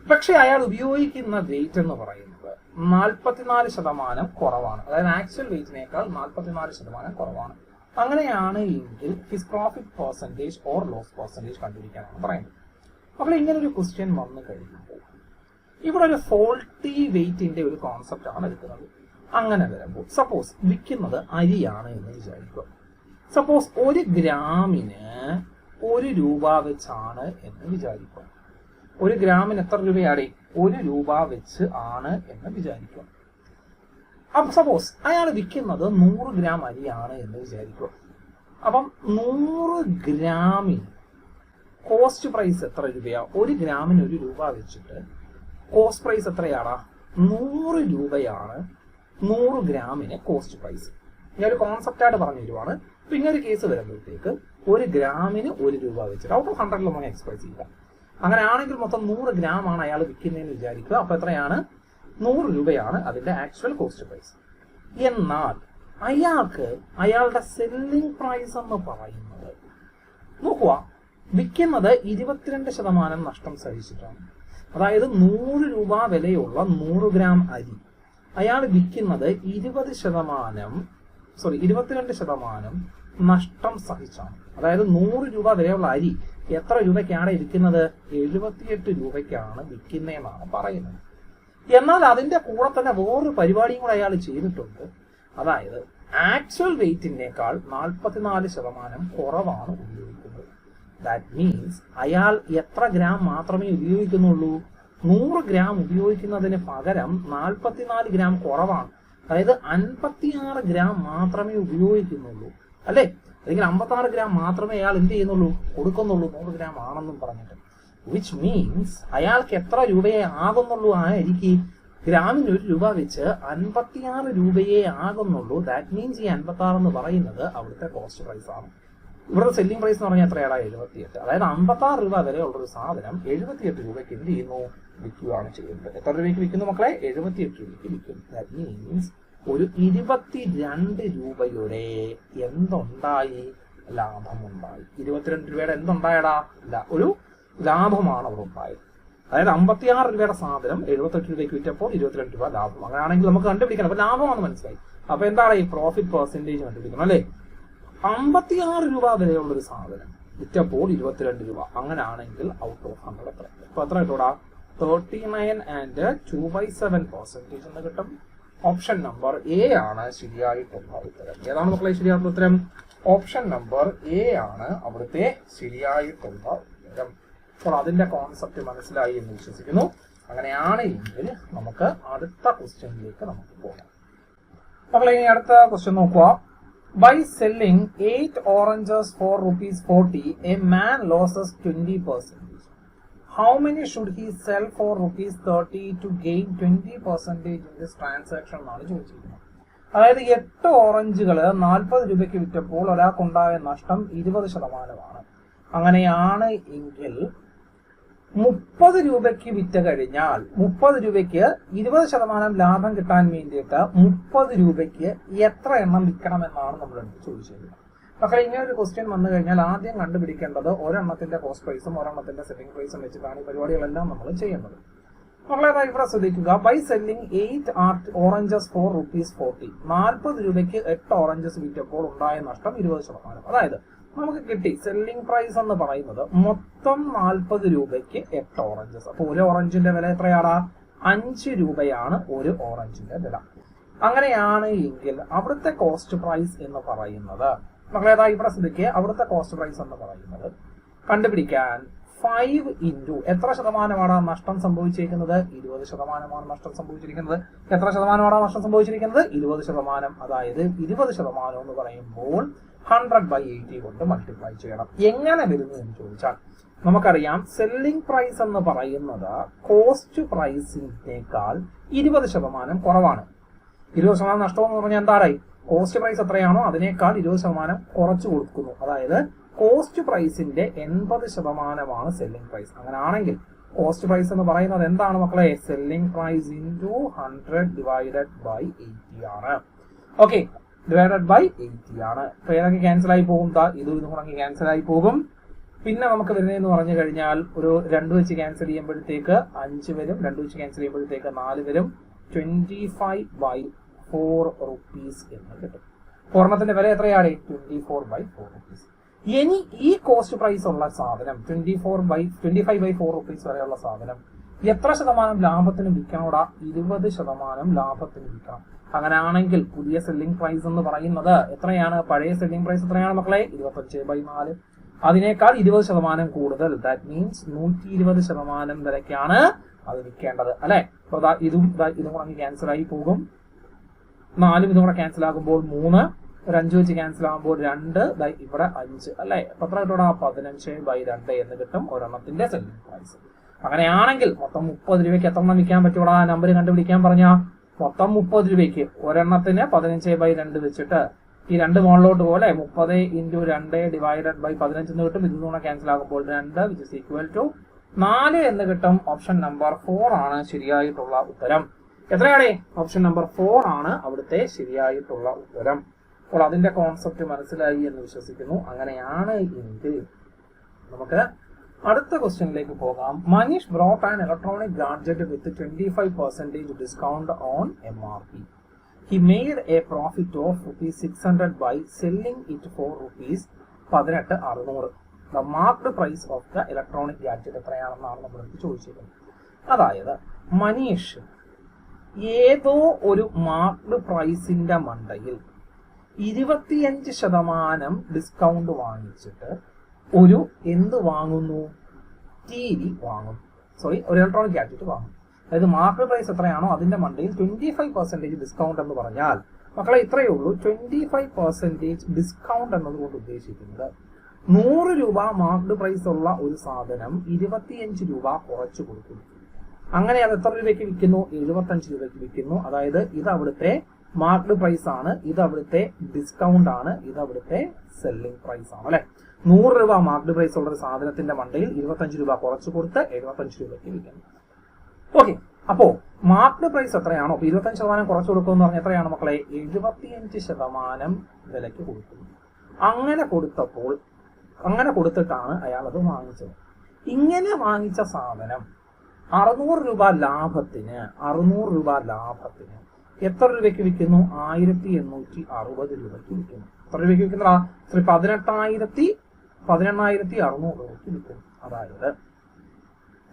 പക്ഷെ അയാൾ ഉപയോഗിക്കുന്ന വെയിറ്റ് എന്ന് പറയുന്നത് 44% കുറവാണ്. അതായത് ആക്ച്വൽ വെയിറ്റിനേക്കാൾ 44% കുറവാണ്. അങ്ങനെയാണ് എങ്കിൽ his profit percentage or loss percentage കണ്ടുപിടിക്കാനാണ് പറയുന്നത്. അപ്പോൾ ഇങ്ങനെ ഒരു ക്വസ്റ്റ്യൻ വന്നു കഴിയുമ്പോൾ ഇവിടെ ഒരു ഫോൾട്ടി വെയിറ്റിന്റെ ഒരു കോൺസെപ്റ്റ് ആണ് എടുക്കുന്നത്. അങ്ങനെ വരുമ്പോൾ സപ്പോസ് വിൽക്കുന്നത് അരിയാണ് എന്ന് വിചാരിക്കുക. സപ്പോസ് 1 ഗ്രാമിന് 1 രൂപ വെച്ചാണ് എന്ന് വിചാരിക്കുക. 1 ഗ്രാമിന് എത്ര രൂപയാണ്? 1 രൂപ വെച്ച് ആണ് എന്ന് വിചാരിക്കുക. അപ്പൊ സപ്പോസ് അയാൾ വിൽക്കുന്നത് 100 ഗ്രാം അരിയാണ് എന്ന് വിചാരിക്കുക. അപ്പം 100 ഗ്രാമിന് കോസ്റ്റ് പ്രൈസ് എത്ര രൂപയാ? 1 ഗ്രാമിന് 1 രൂപ വെച്ചിട്ട് കോസ്റ്റ് പ്രൈസ് എത്രയാണ്? 100 രൂപയാണ് 100 ഗ്രാമിന് കോസ്റ്റ് പ്രൈസ്. ഞാനൊരു കോൺസെപ്റ്റ് ആയിട്ട് പറഞ്ഞു തരുവാണ്. പിന്നെ ഒരു കേസ് വരുമ്പോഴത്തേക്ക് 1 ഗ്രാമിന് 1 രൂപ വെച്ചിട്ട് ഔട്ട് ഓഫ് 100 നമുക്ക് എക്സ്പ്രസ് ചെയ്യാം. അങ്ങനെ ആണെങ്കിൽ മൊത്തം 100 ഗ്രാം ആണ് അയാൾ വിൽക്കുന്നതെന്ന് വിചാരിക്കുക. അപ്പൊ എത്രയാണ്? 100 രൂപയാണ് അതിന്റെ ആക്ച്വൽ കോസ്റ്റ് പ്രൈസ്. എന്നാൽ അയാൾക്ക് അയാളുടെ സെല്ലിംഗ് പ്രൈസ് എന്ന് പറയുന്നത് നോക്കുക, വിൽക്കുന്നത് 22% നഷ്ടം സഹിച്ചിട്ടാണ്. അതായത് 100 രൂപ വിലയുള്ള 100 ഗ്രാം അരി അയാൾ വിൽക്കുന്നത് 22% നഷ്ടം സഹിച്ചാണ്. അതായത് 100 രൂപ വിലയുള്ള അരി എത്ര രൂപയ്ക്കാണ് വിൽക്കുന്നത്? 78 രൂപയ്ക്കാണ് വിൽക്കുന്നതെന്നാണ് പറയുന്നത്. എന്നാൽ അതിന്റെ കൂടെ തന്നെ വേറൊരു പരിപാടിയും കൂടെ അയാൾ ചെയ്തിട്ടുണ്ട്. അതായത് ആക്ച്വൽ വെയിറ്റിനേക്കാൾ 44% കുറവാണ് ഉപയോഗിക്കുന്നത്. ദാറ്റ് മീൻസ് അയാൾ എത്ര ഗ്രാം മാത്രമേ ഉപയോഗിക്കുന്നുള്ളൂ? 100 ഗ്രാം ഉപയോഗിക്കുന്നതിന് പകരം 44 ഗ്രാം കുറവാണ്. അതായത് 56 ഗ്രാം മാത്രമേ ഉപയോഗിക്കുന്നുള്ളൂ, അല്ലെ? അല്ലെങ്കിൽ 56 ഗ്രാം മാത്രമേ അയാൾ എന്ത് ചെയ്യുന്നുള്ളൂ? കൊടുക്കുന്നുള്ളൂ 100 ഗ്രാം ആണെന്നും പറഞ്ഞിട്ട്. വിച്ച് മീൻസ് അയാൾക്ക് എത്ര രൂപയെ ആകുന്നുള്ളൂ ആ അരിക്ക്? ഗ്രാമിന് 1 രൂപ വെച്ച് 56 രൂപയെ ആകുന്നുള്ളൂ. ദാറ്റ് മീൻസ് ഈ 56 എന്ന് പറയുന്നത് അവിടുത്തെ കോസ്റ്റ് പ്രൈസ് ആണ്. ഇവിടുത്തെ സെല്ലിംഗ് പ്രൈസ് എന്ന് പറഞ്ഞാൽ എത്രയാണ്? 78. അതായത് 56 രൂപ വരെയുള്ളൊരു സാധനം 78 രൂപയ്ക്ക് എന്ത് ചെയ്യുന്നു? വിൽക്കുകയാണ് ചെയ്യുന്നത്. എത്ര രൂപയ്ക്ക് വിൽക്കുന്നു മക്കളെ? 78 രൂപയ്ക്ക് വിൽക്കുന്നു. ദാറ്റ് മീൻസ് ഒരു 22 രൂപയുടെ എന്തുണ്ടായി? ലാഭമുണ്ടായി. 22 രൂപയുടെ എന്തുണ്ടായടാ? ഒരു ലാഭമാണ് അവിടെ ഉണ്ടായത്. അതായത് 56 രൂപയുടെ സാധനം 78 രൂപയ്ക്ക് വിറ്റപ്പോൾ 22 രൂപ ലാഭം. അങ്ങനെയാണെങ്കിൽ നമുക്ക് കണ്ടുപിടിക്കണം. അപ്പൊ ലാഭമാണെന്ന് മനസ്സിലായി. അപ്പൊ എന്താണ് ഈ പ്രോഫിറ്റ് പെർസെന്റേജ് കണ്ടുപിടിക്കണം, അല്ലെ? 56 രൂപ വിലയുള്ളൊരു സാധനം വിറ്റപ്പോൾ 22 രൂപ. അങ്ങനെയാണെങ്കിൽ ഔട്ട് ഓഫ് 100 എത്ര? അപ്പൊ എത്ര കിട്ടൂടാ? 39 and 2/7% എന്ന് കിട്ടും. ഓപ്ഷൻ നമ്പർ എ ആണ് ശരിയായിട്ടുള്ള ഉത്തരം. ഏതാണ് മക്കളെ ശരിയായിട്ടുള്ള ഉത്തരം? ഓപ്ഷൻ നമ്പർ എ ആണ് അവിടുത്തെ ശരിയായിട്ടുള്ള ഉത്തരം. അപ്പോൾ അതിന്റെ കോൺസെപ്റ്റ് മനസ്സിലായി എന്ന് വിശ്വസിക്കുന്നു. അങ്ങനെയാണ് എങ്കിൽ നമുക്ക് അടുത്ത ക്വസ്റ്റ്യനിലേക്ക് നമുക്ക് പോകാം. മക്കളെ ഇനി അടുത്ത ക്വസ്റ്റ്യൻ നോക്കുക. By selling 8 oranges for ₹40, a man loses 20%. How many should he sell for ₹30 to gain 20% in this transaction എന്നാണ് ചോദിച്ചിരിക്കുന്നത്. അതായത് 8 ഓറഞ്ചുകൾ 40 രൂപയ്ക്ക് വിറ്റപ്പോൾ ഒരാൾക്കുണ്ടായ നഷ്ടം 20%. അങ്ങനെയാണ് എങ്കിൽ 30 രൂപയ്ക്ക് വിറ്റ കഴിഞ്ഞാൽ 30 രൂപയ്ക്ക് 20% ലാഭം കിട്ടാൻ വേണ്ടിയിട്ട് 30 രൂപയ്ക്ക് എത്ര എണ്ണം വിൽക്കണമെന്നാണ് നമ്മൾ ചോദിച്ചിരുന്നത്. പക്ഷേ ഇങ്ങനെ ഒരു ക്വസ്റ്റ്യൻ വന്നു കഴിഞ്ഞാൽ ആദ്യം കണ്ടുപിടിക്കേണ്ടത് ഒരെണ്ണത്തിന്റെ കോസ്റ്റ് പ്രൈസും ഒരെണ്ണത്തിന്റെ സെല്ലിംഗ് പ്രൈസും വെച്ചിട്ടാണ് ഈ പരിപാടികളെല്ലാം നമ്മൾ ചെയ്യുന്നത്. വളരെ ഇവിടെ ശ്രദ്ധിക്കുക. ബൈ സെല്ലിംഗ് 8 ഓറഞ്ചസ് ഫോർ ₹40, 40 രൂപയ്ക്ക് 8 ഓറഞ്ചസ് വിറ്റപ്പോൾ ഉണ്ടായ നഷ്ടം 20%. അതായത് നമുക്ക് കിട്ടി സെല്ലിംഗ് പ്രൈസ് എന്ന് പറയുന്നത് മൊത്തം 40 രൂപയ്ക്ക് 8 ഓറഞ്ചസ്. അപ്പൊ ഒരു ഓറഞ്ചിന്റെ വില എത്രയാണ്? 5 രൂപയാണ് ഒരു ഓറഞ്ചിന്റെ വില. അങ്ങനെയാണ് എങ്കിൽ അവിടുത്തെ കോസ്റ്റ് പ്രൈസ് എന്ന് പറയുന്നത് മക്കളേതാ ഇവിടെ ശ്രദ്ധിക്കുക. അവിടുത്തെ കോസ്റ്റ് പ്രൈസ് എന്ന് പറയുന്നത് കണ്ടുപിടിക്കാൻ 5 into എത്ര ശതമാനമാണ് നഷ്ടം സംഭവിച്ചിരിക്കുന്നത്? 20% നഷ്ടം സംഭവിച്ചിരിക്കുന്നത്. എത്ര ശതമാനമാണ് നഷ്ടം സംഭവിച്ചിരിക്കുന്നത്? 20%. അതായത് 20% എന്ന് പറയുമ്പോൾ 100/80 കൊണ്ട് മൾട്ടിപ്ലൈ ചെയ്യണം. എങ്ങനെ വരുന്നു എന്ന് ചോദിച്ചാൽ നമുക്കറിയാം സെല്ലിംഗ് പ്രൈസ് എന്ന് പറയുന്നത് കോസ്റ്റ് പ്രൈസിനേക്കാൾ 20% കുറവാണ്. 20% നഷ്ടം എന്ന് പറഞ്ഞാൽ എന്തായി? കോസ്റ്റ് പ്രൈസ് എത്രയാണോ അതിനേക്കാൾ 20% കുറച്ചു കൊടുക്കുന്നു. അതായത് കോസ്റ്റ് പ്രൈസിന്റെ 80% സെല്ലിംഗ് പ്രൈസ്. അങ്ങനെ ആണെങ്കിൽ കോസ്റ്റ് പ്രൈസ് എന്ന് പറയുന്നത് എന്താണ് മക്കളെ? Selling price into 100 divided by 80 ആണ്. ഓക്കെ, ഡിവൈഡഡ് ബൈ 80 ആണ്. അപ്പൊ ഏതൊക്കെ ക്യാൻസൽ ആയി പോകും? ഇതും കൂടെ ക്യാൻസൽ ആയി പോകും. പിന്നെ നമുക്ക് വരുന്നതെന്ന് പറഞ്ഞു കഴിഞ്ഞാൽ ഒരു 2 വെച്ച് ക്യാൻസൽ ചെയ്യുമ്പോഴത്തേക്ക് 5 വരും, 2 വെച്ച് ക്യാൻസൽ ചെയ്യുമ്പോഴത്തേക്ക് 4 വരും. 25/4 റുപ്പീസ് എന്ന് കിട്ടും. ഒരെണ്ണത്തിന്റെ വില എത്രയാണ്? 24/4 റുപ്പീസ്. ഇനി ഈ കോസ്റ്റ് പ്രൈസ് ഉള്ള സാധനം 25/4 റുപ്പീസ് വരെയുള്ള സാധനം എത്ര ശതമാനം ലാഭത്തിന് വിൽക്കണോടാ? 20% ലാഭത്തിന് വിൽക്കണം. അങ്ങനെ ആണെങ്കിൽ പുതിയ സെല്ലിംഗ് പ്രൈസ് എന്ന് പറയുന്നത് എത്രയാണ്? പഴയ സെല്ലിംഗ് പ്രൈസ് എത്രയാണ് മക്കളെ? 25/4. അതിനേക്കാൾ 20% കൂടുതൽ. ദാറ്റ് മീൻസ് 120% വരെക്കാണ് അത് വിൽക്കേണ്ടത് അല്ലെ. അപ്പൊ ഇതും കൂടെ ക്യാൻസൽ ആയി പോകും. 4 ഇതും കൂടെ ക്യാൻസൽ ആകുമ്പോൾ 3, ഒരു 5 വെച്ച് ക്യാൻസൽ ആകുമ്പോൾ 2, ഇവിടെ 5 അല്ലെ. അപ്പൊ എത്ര കിട്ടൂടാ? 15/2 എന്ന് കിട്ടും ഒരെണ്ണത്തിന്റെ സെല്ലിംഗ് പ്രൈസ്. അങ്ങനെയാണെങ്കിൽ മൊത്തം 30 രൂപയ്ക്ക് എത്ര എണ്ണം വിൽക്കാൻ പറ്റൂടാ? നമ്പർ കണ്ടുപിടിക്കാൻ പറഞ്ഞാൽ മൊത്തം 30 രൂപയ്ക്ക് ഒരെണ്ണത്തിന് 15/2 വെച്ചിട്ട് ഈ 2 മോളിലോട്ട് പോലെ 30 × 2 ഡിവൈഡഡ് ബൈ 15 എന്ന് കിട്ടും. ഇതുകൂടെ ക്യാൻസൽ ആകുമ്പോൾ 2 which is equal to 4 എന്ന് കിട്ടും. ഓപ്ഷൻ നമ്പർ 4 ആണ് ശരിയായിട്ടുള്ള ഉത്തരം. എത്രയാണ്? ഓപ്ഷൻ നമ്പർ 4 ആണ് അവിടുത്തെ ശരിയായിട്ടുള്ള ഉത്തരം. അപ്പോൾ അതിന്റെ കോൺസെപ്റ്റ് മനസ്സിലായി എന്ന് വിശ്വസിക്കുന്നു. അങ്ങനെയാണ് എങ്കിൽ നമുക്ക് അടുത്ത ക്വസ്റ്റ്യനിലേക്ക് പോകാം. Manish brought an electronic gadget with 25% discount on MRP. He made a profit of ₹600 by selling it for ₹18,600. The marked price of the electronic gadget എത്രയാണെന്നാണ് നമ്മൾ ചോദിച്ചിരിക്കുന്നത്. അതായത് മനീഷ് ഏതോ ഒരു മാർക്ക്ഡ് പ്രൈസിന്റെ മണ്ടയിൽ 25% ഡിസ്കൗണ്ട് വാങ്ങിച്ചിട്ട് ഒരു എന്ത് വാങ്ങുന്നു? TV വാങ്ങും. ഒരു ഇലക്ട്രോണിക് ഗാഡ്ജറ്റ് വാങ്ങും. അതായത് മാർക്കറ്റ് പ്രൈസ് എത്രയാണോ അതിന്റെ മണ്ടയിൽ 25% ഡിസ്കൗണ്ട് എന്ന് പറഞ്ഞാൽ മക്കളെ ഇത്രയേ ഉള്ളൂ. 25% ഡിസ്കൗണ്ട് എന്നതുകൊണ്ട് ഉദ്ദേശിക്കുന്നത് 100 രൂപ മാർക്കറ്റ് പ്രൈസ് ഉള്ള ഒരു സാധനം 25 രൂപ കുറച്ചു കൊടുക്കുന്നു. അങ്ങനെ അത് എത്ര രൂപയ്ക്ക് വിൽക്കുന്നു? 75 രൂപയ്ക്ക് വിൽക്കുന്നു. അതായത് ഇത് അവിടുത്തെ മാർക്കറ്റ് പ്രൈസ് ആണ്, ഇത് അവിടുത്തെ ഡിസ്കൗണ്ട് ആണ്, ഇത് അവിടുത്തെ സെല്ലിംഗ് പ്രൈസ് ആണ് അല്ലെ. 100 രൂപ മാർക്കറ്റ് പ്രൈസ് ഉള്ള ഒരു സാധനത്തിന്റെ മണ്ടയിൽ 25 രൂപ കുറച്ചു കൊടുത്ത് 75 രൂപയ്ക്ക് വിൽക്കുന്നു. ഓക്കെ, അപ്പോ മാർക്കറ്റ് പ്രൈസ് എത്രയാണോ 25% കുറച്ചു കൊടുക്കുമെന്ന് പറഞ്ഞാൽ എത്രയാണ് മക്കളെ? 75% വിലയ്ക്ക് കൊടുക്കുന്നു. അങ്ങനെ കൊടുത്തിട്ടാണ് അയാൾ അത് വാങ്ങിച്ചത്. ഇങ്ങനെ വാങ്ങിച്ച സാധനം 600 രൂപ ലാഭത്തിന് എത്ര രൂപയ്ക്ക് വിൽക്കുന്നു? 1860 രൂപയ്ക്ക് വിൽക്കുന്നു. എത്ര രൂപയ്ക്ക് വിൽക്കുന്നതാ? 18,600 രൂപയ്ക്ക് വിൽക്കുന്നു. അതായത്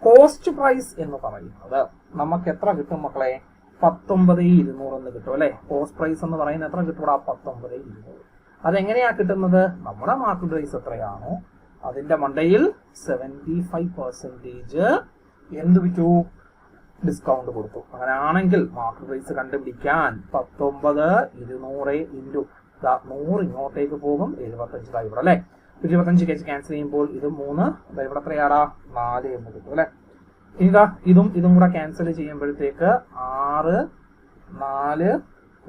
കോസ്റ്റ് പ്രൈസ് എന്ന് പറയുന്നത് നമുക്ക് എത്ര കിട്ടും മക്കളെ? 19,200 എന്ന് കിട്ടും അല്ലെ. കോസ്റ്റ് പ്രൈസ് എന്ന് പറയുന്നത് എത്ര കിട്ടൂടാ? 19,200. അതെങ്ങനെയാ കിട്ടുന്നത്? നമ്മുടെ മാർക്കറ്റ് പ്രൈസ് എത്രയാണോ അതിന്റെ മണ്ടയിൽ 75% എന്ത് വിറ്റു? ഡിസ്കൗണ്ട് കൊടുത്തു. അങ്ങനെ ആണെങ്കിൽ മാർക്കറ്റ് പ്രൈസ് കണ്ടുപിടിക്കാൻ 19,200 ഇൻറ്റു 100 ഇങ്ങോട്ടേക്ക് പോകും. 75 ഇവിടെ അല്ലെ. 25 കേസ് ക്യാൻസൽ ചെയ്യുമ്പോൾ ഇത് 3, ഇവിടെ എത്രയാടാ? 4 എന്ന് കിട്ടും അല്ലെ. ഇതും കൂടെ ക്യാൻസൽ ചെയ്യുമ്പോഴത്തേക്ക് 6, 4,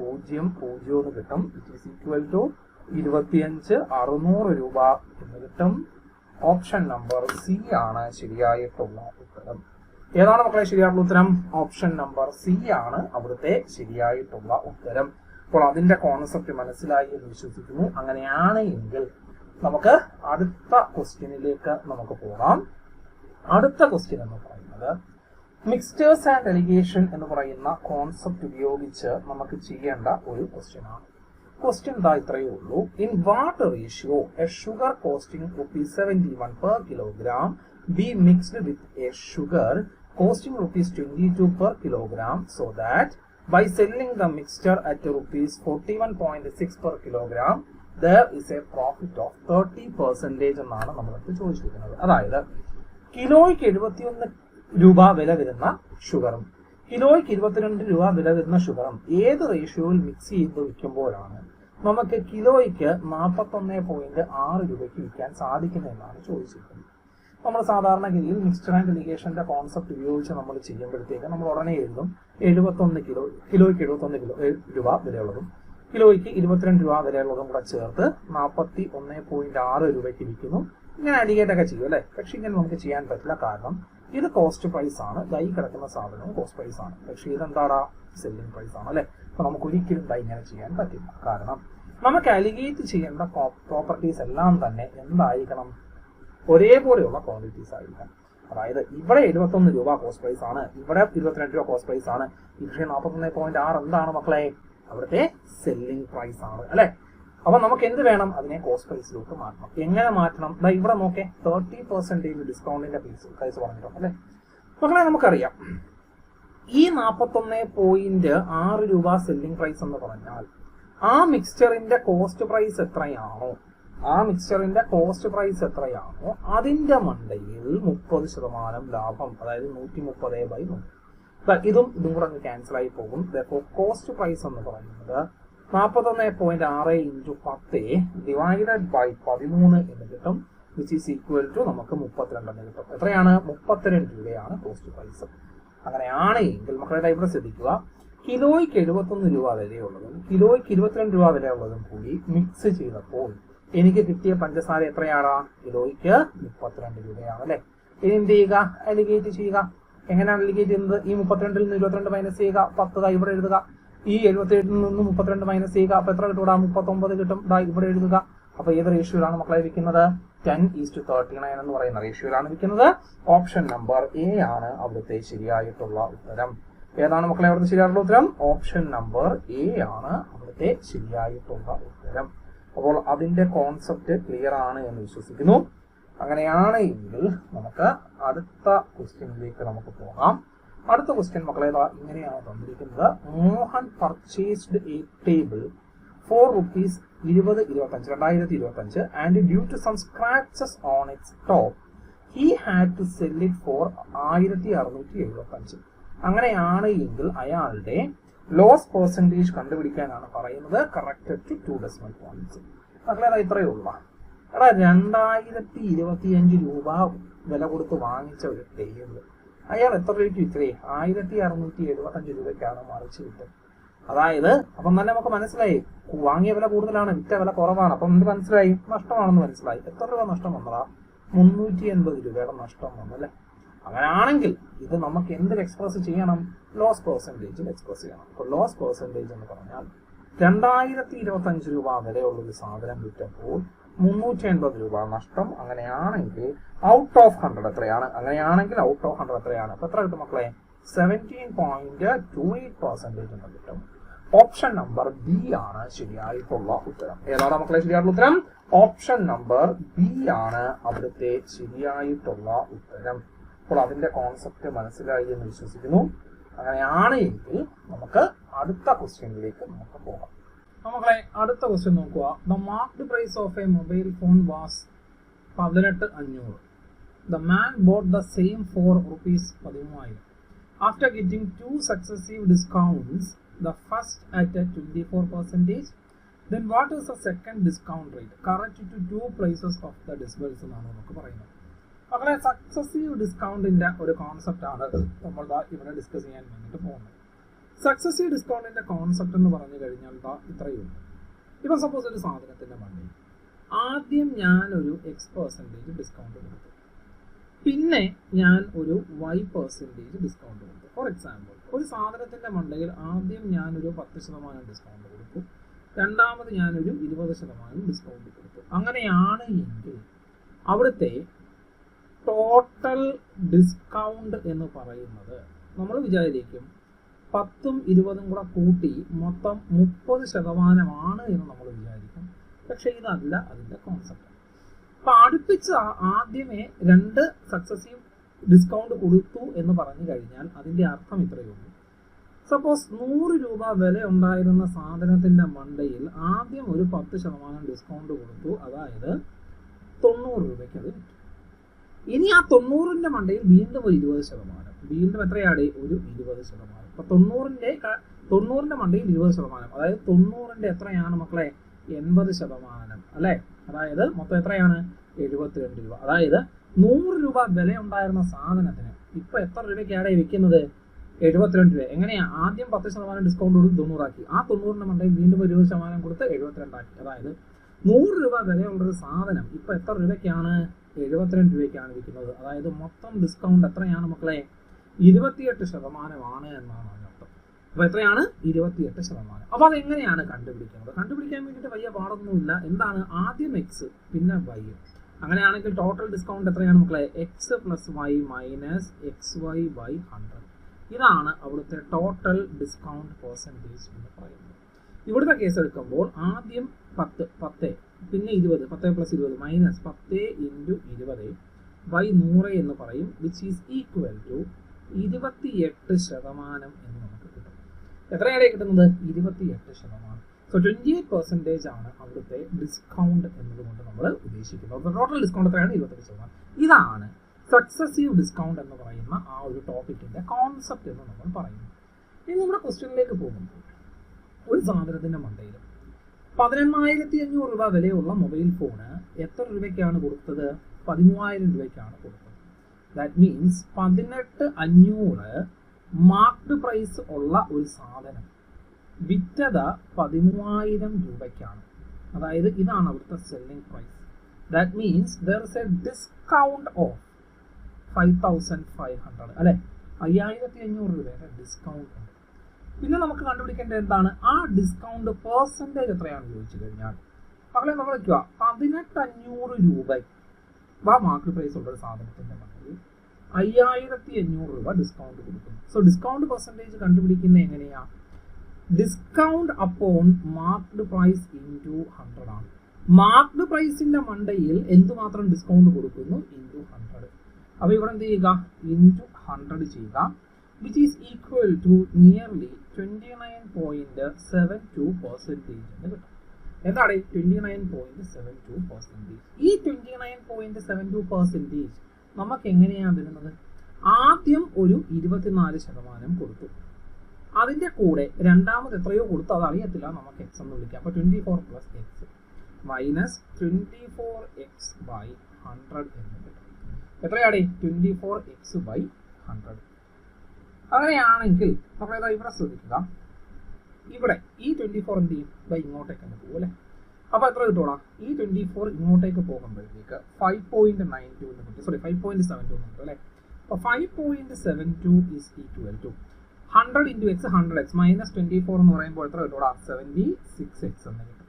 0, 0 എന്ന് കിട്ടും. ഇറ്റ് ഈസ് ഈക്വൽ ടു 25,600 രൂപ എന്ന് കിട്ടും. ഓപ്ഷൻ നമ്പർ സി ആണ് ശരിയായിട്ടുള്ള ഉത്തരം. ഏതാണ് മക്കളെ ശരിയായിട്ടുള്ള ഉത്തരം? ഓപ്ഷൻ നമ്പർ സി ആണ് അവിടുത്തെ ശരിയായിട്ടുള്ള ഉത്തരം. അപ്പോൾ അതിന്റെ കോൺസെപ്റ്റ് മനസ്സിലായി എന്ന് വിശ്വസിക്കുന്നു. അങ്ങനെയാണ് എങ്കിൽ നമുക്ക് അടുത്ത ക്വസ്റ്റ്യനിലേക്ക് നമുക്ക് പോകാം. അടുത്ത ക്വസ്റ്റ്യൻ എന്ന് പറയുന്നത് മിക്സ്ചേഴ്സ് ആൻഡ് എലിഗേഷൻ എന്ന് പറയുന്ന കോൺസെപ്റ്റ് ഉപയോഗിച്ച് നമുക്ക് ചെയ്യേണ്ട ഒരു ക്വസ്റ്റ്യൻ ആണ്. ക്വസ്റ്റ്യൻ ഇത്രയേ ഉള്ളൂ. In what ratio A sugar costing ₹71 per kilogram be mixed with a sugar costing ₹22 per kilogram so that by selling the mixture at ₹41.6 per kilogram there is a profit of 30% എന്നാണ് നമ്മളടുത്ത് ചോദിച്ചിരിക്കുന്നത്. അതായത് കിലോയ്ക്ക് 71 രൂപ വില വരുന്ന ഷുഗറും കിലോയ്ക്ക് 22 രൂപ വില വരുന്ന ഷുഗറും ഏത് റേഷ്യോയിൽ മിക്സ് ചെയ്ത് വിൽക്കുമ്പോഴാണ് നമുക്ക് കിലോയ്ക്ക് 41.6 രൂപയ്ക്ക് വിൽക്കാൻ സാധിക്കുന്നതെന്നാണ് ചോദിച്ചിരിക്കുന്നത്. നമ്മൾ സാധാരണഗതിയിൽ മിക്സ്ചർ ആൻഡ് ഇറിഗേഷന്റെ കോൺസെപ്റ്റ് ഉപയോഗിച്ച് നമ്മൾ ചെയ്യുമ്പോഴത്തേക്ക് നമ്മൾ ഉടനെ എഴുതും 71 കിലോയ്ക്ക് 71 രൂപ വിലയുള്ളതും കിലോയ്ക്ക് 22 രൂപ വിലയുള്ളതും കൂടെ ചേർത്ത് 41.6 രൂപയ്ക്ക് വിൽക്കുന്നു. ഇങ്ങനെ അഡിക്കേറ്റ് ഒക്കെ ചെയ്യും അല്ലെ. പക്ഷെ ഇങ്ങനെ നമുക്ക് ചെയ്യാൻ പറ്റില്ല. കാരണം ഇത് കോസ്റ്റ് പ്രൈസ് ആണ്, കൈ കിടക്കുന്ന സാധനവും കോസ്റ്റ് പ്രൈസ് ആണ്. പക്ഷെ ഇതെന്താടാ സെല്ലിംഗ് പ്രൈസ് ആണ് അല്ലെ. അപ്പൊ നമുക്ക് ഒരിക്കലും ഇങ്ങനെ ചെയ്യാൻ പറ്റില്ല. കാരണം നമുക്ക് അലിഗേറ്റ് ചെയ്യേണ്ട പ്രോപ്പർട്ടീസ് എല്ലാം തന്നെ എന്തായിരിക്കണം, ഒരേപോലെയുള്ള ക്വാണ്ടിറ്റീസ് ആയിരിക്കണം. അതായത് ഇവിടെ 71 രൂപ കോസ്റ്റ് പ്രൈസ് ആണ്, ഇവിടെ 22 രൂപ കോസ്റ്റ് പ്രൈസ് ആണ്. പക്ഷേ 41.6 എന്താണ് മക്കളെ, അവിടുത്തെ സെല്ലിംഗ് പ്രൈസ് ആണ് അല്ലെ. അപ്പൊ നമുക്ക് എന്ത് വേണം, അതിനെ കോസ്റ്റ് പ്രൈസിലോട്ട് മാറ്റണം. എങ്ങനെ മാറ്റണം? ഇവിടെ നോക്കേ 30% ഡിസ്കൗണ്ടിന്റെ പ്രൈസ് പറഞ്ഞിട്ടുണ്ട് അല്ലെ. മക്കളെ നമുക്കറിയാം ഈ 41.6 രൂപ സെല്ലിംഗ് പ്രൈസ് എന്ന് പറഞ്ഞാൽ ആ മിക്സ്ചറിന്റെ കോസ്റ്റ് പ്രൈസ് എത്രയാണോ, അതിന്റെ മണ്ടയിൽ 30% ലാഭം, അതായത് 130/100. ഇതും കൂടെ അങ്ങ് ക്യാൻസൽ ആയി പോകും. കോസ്റ്റ് പ്രൈസ് എന്ന് പറയുന്നത് 41.6 × 10 ഡിവൈഡഡ് ബൈ 13 എന്ന് കിട്ടും. വിച്ച് ഈസ് ഈക്വൽ ടു നമുക്ക് 32 എന്ന് കിട്ടും. എത്രയാണ്? 32 രൂപയാണ് കോസ്റ്റ് പ്രൈസ്. അങ്ങനെയാണെങ്കിൽ മക്കളെ ഇവിടെ ശ്രദ്ധിക്കുക, കിലോയ്ക്ക് 71 രൂപ വിലയുള്ളതും കിലോയ്ക്ക് 22 രൂപ വിലയുള്ളതും കൂടി മിക്സ് ചെയ്തപ്പോൾ എനിക്ക് കിട്ടിയ പഞ്ചസാര എത്രയാണ്? കിലോയ്ക്ക് 32 രൂപയാണ് അല്ലെ. ഇനി എന്ത് ചെയ്യുക? അലിഗേറ്റ് ചെയ്യുക. എങ്ങനെയാണ് അലിഗേറ്റ് ചെയ്യുന്നത്? ഈ 32-ൽ നിന്ന് 22 മൈനസ് ചെയ്യുക, 10 ഇവിടെ എഴുതുക. ഈ 77-ൽ നിന്ന് 32 മൈനസ് ചെയ്യുക, അപ്പൊ എത്ര കിട്ടൂടാ? 39 കിട്ടും. ഇവിടെ എഴുതുക. അപ്പൊ ഏത് റേഷ്യോയിലാണ് മക്കളെ ഇരിക്കുന്നത്? 10:39 എന്ന് പറയുന്ന റേഷ്യോയിലാണ് ഇരിക്കുന്നത്. ഓപ്ഷൻ നമ്പർ എ ആണ് അവിടുത്തെ ശരിയായിട്ടുള്ള ഉത്തരം. ഏതാണ് മക്കളെ അവിടുത്തെ ശരിയായിട്ടുള്ള ഉത്തരം? ഓപ്ഷൻ നമ്പർ എ ആണ് അവിടുത്തെ ശരിയായിട്ടുള്ള ഉത്തരം. അപ്പോൾ അതിന്റെ കോൺസെപ്റ്റ് ക്ലിയർ ആണ് എന്ന് വിശ്വസിക്കുന്നു. അങ്ങനെയാണ് എങ്കിൽ നമുക്ക് അടുത്ത ക്വസ്റ്റ്യനിലേക്ക് നമുക്ക് പോകാം. അടുത്ത ക്വസ്റ്റ്യൻ മക്കളെ ഇങ്ങനെയാണ് തന്നിരിക്കുന്നത്. Mohan purchased a table for ₹2025 and due to some scratches on its top he had to sell it for 1675. അങ്ങനെയാണ് എങ്കിൽ അയാളുടെ ലോസ് പെർസെന്റേജ് കണ്ടുപിടിക്കാനാണ് പറയുന്നത്. Corrected to 2 decimal points. മക്കളെ ഇത്രയേ ഉള്ളൂ. 2025 രൂപ വില കൊടുത്ത് വാങ്ങിച്ച ഒരു ടേബിൾ അയാൾ എത്ര രൂപയ്ക്ക് വിറ്റേ? 1675 രൂപയ്ക്കാണ് മറിച്ച് വിറ്റത്. അതായത് അപ്പം തന്നെ നമുക്ക് മനസ്സിലായി വാങ്ങിയ വില കൂടുതലാണ്, വിറ്റ വില കുറവാണ്. അപ്പം എന്ത് മനസ്സിലായി? നഷ്ടമാണെന്ന് മനസ്സിലായി. എത്ര രൂപ നഷ്ടം വന്നതാ? 380 രൂപയുടെ നഷ്ടം വന്നു അല്ലെ. അങ്ങനെയാണെങ്കിൽ ഇത് നമുക്ക് എന്തിൽ എക്സ്പ്രസ് ചെയ്യണം? ലോസ് പെർസെന്റേജിൽ എക്സ്പ്രസ് ചെയ്യണം. അപ്പോൾ ലോസ് പെർസെന്റേജ് എന്ന് പറഞ്ഞാൽ 2025 രൂപ വിലയുള്ള ഒരു സാധനം വിറ്റപ്പോൾ 380 രൂപ നഷ്ടം. അങ്ങനെയാണെങ്കിൽ ഔട്ട് ഓഫ് 100 എത്രയാണ്? ഔട്ട് ഓഫ് 100 എത്രയാണ്? അപ്പൊ എത്ര കിട്ടും മക്കളെ? 17.28% എന്ന് കിട്ടും. ഓപ്ഷൻ നമ്പർ ബി ആണ് ശരിയായിട്ടുള്ള ഉത്തരം. ഏതാണ് മക്കളെ ശരിയായിട്ടുള്ള ഉത്തരം? ഓപ്ഷൻ നമ്പർ ബി ആണ് അവിടുത്തെ ശരിയായിട്ടുള്ള ഉത്തരം. അപ്പോൾ അതിന്റെ കോൺസെപ്റ്റ് മനസ്സിലായി എന്ന് വിശ്വസിക്കുന്നു. അങ്ങനെയാണ് എങ്കിൽ നമുക്ക് അടുത്ത ക്വസ്റ്റ്യനിലേക്ക് നമുക്ക് പോകാം. മക്കളെ അടുത്ത ക്വസ്റ്റ്യൻ നോക്കുക. The marked price of a mobile phone was 18,500. The man bought the same for ₹13,000. After getting 2 successive discounts, the first at a 24%, then what is the second discount rate? Correct to 2 places of the decimals എന്നാണ് നമുക്ക് പറയുന്നത്. അങ്ങനെ successive ഡിസ്കൗണ്ടിന്റെ ഒരു concept ആണ് നമ്മൾ ഇവിടെ discuss ചെയ്യാൻ വേണ്ടിയിട്ട് പോകുന്നത്. സക്സസീവ് ഡിസ്കൗണ്ടിന്റെ കോൺസെപ്റ്റ് എന്ന് പറഞ്ഞു കഴിഞ്ഞാൽ ഇത്രയും. ഇപ്പം സപ്പോസ് ഒരു സാധനത്തിന്റെ മണ്ടയിൽ ആദ്യം ഞാനൊരു X% ഡിസ്കൗണ്ട് കൊടുത്തു, പിന്നെ ഞാൻ ഒരു Y% ഡിസ്കൗണ്ട് കൊടുത്തു. ഫോർ എക്സാമ്പിൾ, ഒരു സാധനത്തിന്റെ മണ്ടയിൽ ആദ്യം ഞാനൊരു 10% ഡിസ്കൗണ്ട് കൊടുത്തു, രണ്ടാമത് ഞാനൊരു 20% ഡിസ്കൗണ്ട് കൊടുത്തു. അങ്ങനെയാണ് എങ്കിൽ അവിടുത്തെ ടോട്ടൽ ഡിസ്കൗണ്ട് എന്ന് പറയുന്നത് നമ്മൾ വിചാരിക്കും 10ഉം 20ഉം കൂടെ കൂട്ടി മൊത്തം 30% എന്ന് നമ്മൾ വിചാരിക്കും. പക്ഷെ ഇതല്ല അതിന്റെ കോൺസെപ്റ്റ്. അപ്പൊ അടുപ്പിച്ച് ആദ്യമേ 2 സക്സസീവ് ഡിസ്കൗണ്ട് കൊടുത്തു എന്ന് പറഞ്ഞു കഴിഞ്ഞാൽ അതിന്റെ അർത്ഥം ഇത്രയേ ഉള്ളൂ. സപ്പോസ് 100 രൂപ വില ഉണ്ടായിരുന്ന സാധനത്തിന്റെ മണ്ടയിൽ ആദ്യം ഒരു 10% ഡിസ്കൗണ്ട് കൊടുത്തു, അതായത് 90 രൂപയ്ക്ക് അത് വിറ്റു. ഇനി ആ 90ന്റെ മണ്ടയിൽ വീണ്ടും ഒരു 20%, വീണ്ടും എത്രയാണ്? ഒരു 20%. അപ്പൊ 90ന്റെ മണ്ടയിൽ 20%, അതായത് 90ന്റെ എത്രയാണ് മക്കളെ? 80%, അല്ലേ? അതായത് മൊത്തം എത്രയാണ്? 72 രൂപ. അതായത് 100 രൂപ വില ഉണ്ടായിരുന്ന സാധനത്തിന് ഇപ്പൊ എത്ര രൂപയ്ക്കാണ് വിൽക്കുന്നത്? 72 രൂപ. എങ്ങനെയാ? ആദ്യം 10% ഡിസ്കൗണ്ട് കൊടുത്ത് 90 ആക്കി, ആ 90ന്റെ മണ്ടയിൽ വീണ്ടും 20% കൊടുത്ത് 72 ആക്കി. അതായത് 100 രൂപ വിലയുള്ളൊരു സാധനം ഇപ്പൊ എത്ര രൂപയ്ക്കാണ്? 72 രൂപയ്ക്കാണ് വിൽക്കുന്നത്. അതായത് മൊത്തം ഡിസ്കൗണ്ട് എത്രയാണ് മക്കളെ? 28% എന്നാണ് അതിനർത്ഥം. അപ്പൊ എത്രയാണ്? 28%. അപ്പൊ അതെങ്ങനെയാണ് കണ്ടുപിടിക്കുന്നത്? കണ്ടുപിടിക്കാൻ വേണ്ടിയിട്ട് വലിയ പാടൊന്നുമില്ല. എന്താണ്? ആദ്യം എക്സ് പിന്നെ വൈ. അങ്ങനെയാണെങ്കിൽ ടോട്ടൽ ഡിസ്കൗണ്ട് എത്രയാണ് മക്കളെ? X plus y minus x y by 100. ഇതാണ് അവിടുത്തെ ടോട്ടൽ ഡിസ്കൗണ്ട് പെർസെൻറ്റേജ് എന്ന് പറയുന്നത്. ഇവിടുത്തെ കേസ് എടുക്കുമ്പോൾ ആദ്യം 10 പിന്നെ 20, 10 പ്ലസ് 20 മൈനസ് 10 ഇൻറ്റു 20 ബൈ 100 എന്ന് പറയും, വിച്ച് ഈസ് ഈക്വൽ ടു 28% എന്ന് നമുക്ക് കിട്ടും. എത്രയാണ് കിട്ടുന്നത്? 28%. സോ 28% ആണ് അവിടുത്തെ ഡിസ്കൗണ്ട് എന്നതുകൊണ്ട് നമ്മൾ ഉദ്ദേശിക്കുന്നത്. ടോട്ടൽ ഡിസ്കൗണ്ട് എത്രയാണ്? 28%. ഇതാണ് സക്സസീവ് ഡിസ്കൗണ്ട് എന്ന് പറയുന്ന ആ ഒരു ടോപ്പിക്കിന്റെ കോൺസെപ്റ്റ് എന്ന് നമ്മൾ പറയുന്നു. ഇനി നമ്മുടെ ക്വസ്റ്റ്യനിലേക്ക് പോകുമ്പോൾ ഒരു സാധനത്തിന്റെ മണ്ടയിൽ 18,500 രൂപ വിലയുള്ള മൊബൈൽ ഫോണ് എത്ര രൂപയ്ക്കാണ് കൊടുത്തത്? 13,000 രൂപയ്ക്കാണ് കൊടുത്തത്. ദാറ്റ് മീൻസ് 18,500 മാർക്ക്ഡ് പ്രൈസ് ഉള്ള ഒരു സാധനം വിറ്റത് 13,000 രൂപയ്ക്കാണ്. അതായത് ഇതാണ് അവിടുത്തെ selling price. That means there is a discount of 5,500, അല്ലെ? 5,500 രൂപയുടെ ഡിസ്കൗണ്ട് ഉണ്ട്. പിന്നെ നമുക്ക് കണ്ടുപിടിക്കേണ്ടത് എന്താണ്? ആ ഡിസ്കൗണ്ട് പെർസെൻറ്റേജ് എത്രയാണെന്ന് ചോദിച്ചു കഴിഞ്ഞാൽ മക്കളെ നമ്മൾ വയ്ക്കുക 18,500 രൂപ മാർക്കറ്റ് പ്രൈസ് ഉള്ള ഒരു സാധനത്തിന്റെ മണ്ടയിൽ 5,500 രൂപ ഡിസ്കൗണ്ട് കൊടുക്കുന്നു. സോ ഡിസ്കൗണ്ട് പെർസെൻറ്റേജ് കണ്ടുപിടിക്കുന്നത് എങ്ങനെയാ? Discount upon marked price into 100 ആണ്. മാർക്ക്ഡ് പ്രൈസിന്റെ മണ്ടയിൽ എന്തുമാത്രം ഡിസ്കൗണ്ട് കൊടുക്കുന്നു? ഇൻറ്റു 100. അപ്പോൾ ഇവിടെ എന്ത് ചെയ്യുക? ഇൻറ്റു 100 ചെയ്യുക, which is equal to nearly 29.72% എന്ന് കിട്ടും. എന്താണ് 29.72%? ഈ 29.72% നമുക്ക് എങ്ങനെയാണ് വരുന്നത്? ആദ്യം ഒരു 24% കൊടുത്തു, അതിന്റെ കൂടെ രണ്ടാമത് എത്രയോ കൊടുത്തു, അത് അറിയത്തില്ല, നമുക്ക് എക്സ് എന്ന് വിളിക്കാം. അപ്പൊ 24 plus X minus 24x by 100 എന്ന് കിട്ടും. എത്രയാണ്? 24x by 100. അങ്ങനെയാണെങ്കിൽ നമ്മൾ ഇവിടെ ശ്രദ്ധിക്കുക, ഇവിടെ ഈ 24 എന്ത് ചെയ്യും? ഇങ്ങോട്ടേക്ക് അങ്ങ് പോകും, അല്ലെ? അപ്പൊ എത്ര കിട്ടൂടാ? ഈ 24 ഇങ്ങോട്ടേക്ക് പോകുമ്പോഴത്തേക്ക് 5.92 എന്ന് കിട്ടും. സോറി 5.72 എന്ന് കിട്ടും, അല്ലെ? അപ്പൊ 5.72 is equal to 100 into x 100x minus 24 എന്ന് പറയുമ്പോൾ എത്ര കിട്ടൂടാ? 76x എന്ന് കിട്ടും.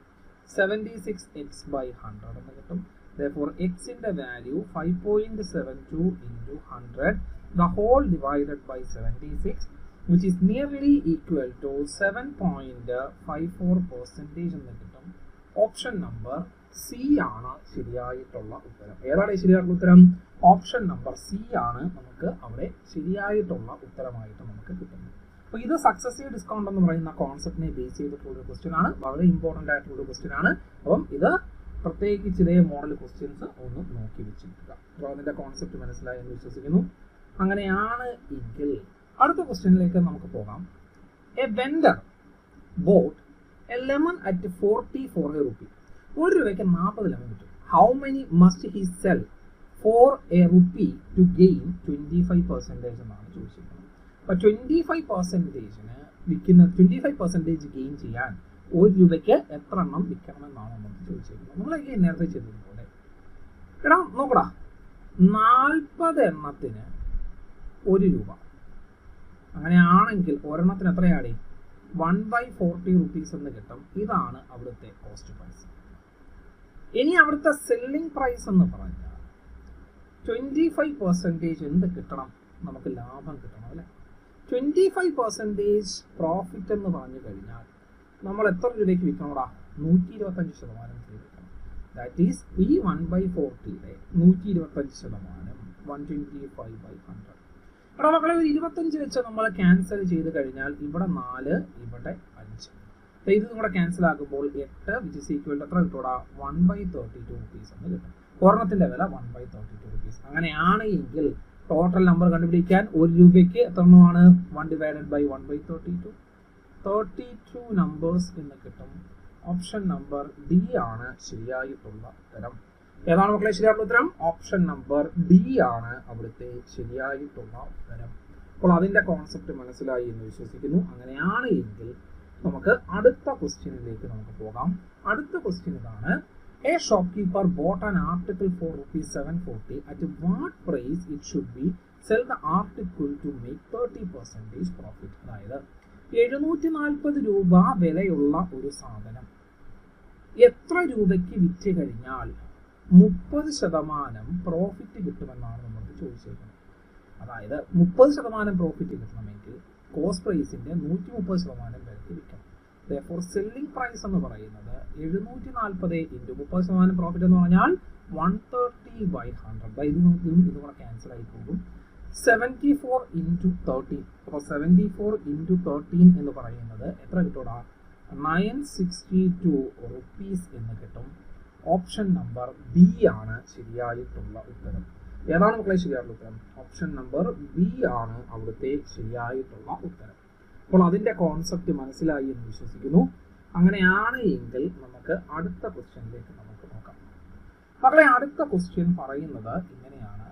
76x ബൈ 100 എന്ന് കിട്ടും. Therefore x in the value 5.72 into 100 the whole divided by 76, which is nearly equal to 7.54% എന്ന് കിട്ടും. ഓപ്ഷൻ നമ്പർ സി ആണ് ശരിയായിട്ടുള്ള ഉത്തരം. ഏതാണ് ശരിയായിട്ടുള്ള ഉത്തരം? ഓപ്ഷൻ നമ്പർ സി ആണ് നമുക്ക് അവിടെ ശരിയായിട്ടുള്ള ഉത്തരമായിട്ട് നമുക്ക് കിട്ടുന്നത്. അപ്പോൾ ഇത് സക്സസീവ് ഡിസ്കൗണ്ട് എന്ന് പറയുന്ന കോൺസെപ്റ്റിനെ ബേസ് ചെയ്തിട്ടുള്ള ഒരു ക്വസ്റ്റ്യൻ ആണ്. വളരെ ഇമ്പോർട്ടൻ്റ് ആയിട്ടുള്ള ഒരു ക്വസ്റ്റ്യൻ ആണ്. അപ്പം ഇത് പ്രത്യേകിച്ച് ഇതേ മോഡൽ ക്വസ്റ്റ്യൻസ് ഒന്ന് നോക്കി വെച്ചിരിക്കുക. അപ്പോൾ അതിന്റെ കോൺസെപ്റ്റ് മനസ്സിലായി എന്ന് വിശ്വസിക്കുന്നു. അങ്ങനെയാണ് എങ്കിൽ അടുത്ത ക്വസ്റ്റ്യനിലേക്ക് നമുക്ക് പോകാം. A vendor bought a lemon at 44 rupee. 1 രൂപയ്ക്ക് 40 ലെമൺ കിട്ടും. How many must he sell for a rupee to gain 25% എന്നാണ് ചോദിച്ചിരിക്കുന്നത്. അപ്പൊ 25%ന് വിൽക്കുന്ന 25% ഗെയിൻ ചെയ്യാൻ 1 രൂപയ്ക്ക് എത്ര എണ്ണം വിൽക്കണമെന്നാണ് നമുക്ക് ചോദിച്ചിരിക്കുന്നത്. നമ്മളൊക്കെ നേരത്തെ ചെയ്തതുപോലെ എടാ നോക്കടാ, 40 എണ്ണത്തിന് 1 രൂപ. അങ്ങനെയാണെങ്കിൽ ഒരെണ്ണത്തിന് എത്രയാണ്? 1/40 rupees എന്ന് കിട്ടും. ഇതാണ് അവിടുത്തെ കോസ്റ്റ് പ്രൈസ്. ഇനി അവിടുത്തെ സെല്ലിംഗ് പ്രൈസ് എന്ന് പറഞ്ഞാൽ 25% എന്ത് കിട്ടണം? നമുക്ക് ലാഭം കിട്ടണം, അല്ലെ? 25% പ്രോഫിറ്റ് എന്ന് പറഞ്ഞു കഴിഞ്ഞാൽ നമ്മൾ എത്ര രൂപയ്ക്ക് വിൽക്കണോടാ? 125% വിൽക്കണം. ദാറ്റ് ഈസ് ഈ 1/40യുടെ 125%, 125/100. ഇവിടെ മക്കളെ ഒരു 25 വെച്ച് നമ്മൾ ക്യാൻസൽ ചെയ്ത് കഴിഞ്ഞാൽ ഇവിടെ 4, ഇവിടെ 5. ഇത് കൂടെ ക്യാൻസൽ ആകുമ്പോൾ 8, വിച്ച് ഇസ് ഈക്വൽ ടു എത്ര കിട്ടൂടാ? 1/32 rupees എന്ന് കിട്ടും. ഒരെണ്ണത്തിന്റെ വില 1/32 rupees. അങ്ങനെയാണ് എങ്കിൽ ടോട്ടൽ നമ്പർ കണ്ടുപിടിക്കാൻ 1 രൂപയ്ക്ക് എത്ര എണ്ണമാണ്? 1 ഡിവൈഡഡ് ബൈ 1/32, 32 നമ്പേഴ്സ് എന്ന് കിട്ടും. ഓപ്ഷൻ നമ്പർ ഡി ആണ് ശരിയായിട്ടുള്ള ഉത്തരം. ഏതാണ് മക്കളെ ശരിയായിട്ടുള്ള ഉത്തരം? ഓപ്ഷൻ നമ്പർ ഡി ആണ് അവിടുത്തെ ശരിയായിട്ടുള്ള ഉത്തരം. അപ്പോൾ അതിന്റെ കോൺസെപ്റ്റ് മനസ്സിലായി എന്ന് വിശ്വസിക്കുന്നു. അങ്ങനെയാണ് എങ്കിൽ നമുക്ക് അടുത്ത ക്വസ്റ്റ്യനിലേക്ക് നമുക്ക് പോകാം. അടുത്ത ക്വസ്റ്റ്യൻ ഇതാണ്. A shopkeeper bought an article for ₹740. At what price it should be sell the article to make 30% profit? അതായത് 740 രൂപ വിലയുള്ള ഒരു സാധനം എത്ര രൂപയ്ക്ക് വിറ്റ് കഴിഞ്ഞാൽ 30% പ്രോഫിറ്റ് കിട്ടുമെന്നാണ് നമുക്ക് ചോദിച്ചേക്കുന്നത്. അതായത് 30% പ്രോഫിറ്റ് കിട്ടണമെങ്കിൽ കോസ്റ്റ് പ്രൈസിന്റെ 130% വിലയ്ക്ക് വിൽക്കണം. Therefore, selling price എന്ന് പറയുന്നത് 740 into 30% പ്രോഫിറ്റ് എന്ന് പറഞ്ഞാൽ 130/100. ഇത് കൂടെ ക്യാൻസൽ ആയി പോകും. 74 into 13. അപ്പോൾ 74 into 13 എന്ന് പറയുന്നത് എത്ര കിട്ടൂടാ? 962 rupees എന്ന് കിട്ടും. ഓപ്ഷൻ നമ്പർ ബി ആണ് ശരിയായിട്ടുള്ള ഉത്തരം. ഏതാണ് മക്കളെ ശരിയായിട്ടുള്ള ഉത്തരം? ഓപ്ഷൻ നമ്പർ ബി ആണ് അവിടുത്തെ ശരിയായിട്ടുള്ള ഉത്തരം. അപ്പോൾ അതിന്റെ കോൺസെപ്റ്റ് മനസ്സിലായി എന്ന് വിശ്വസിക്കുന്നു. അങ്ങനെയാണ് എങ്കിൽ നമുക്ക് അടുത്ത ക്വസ്റ്റ്യനിലേക്ക് നമുക്ക് നോക്കാം. മക്കളെ അടുത്ത ക്വസ്റ്റ്യൻ പറയുന്നത് ഇങ്ങനെയാണ്.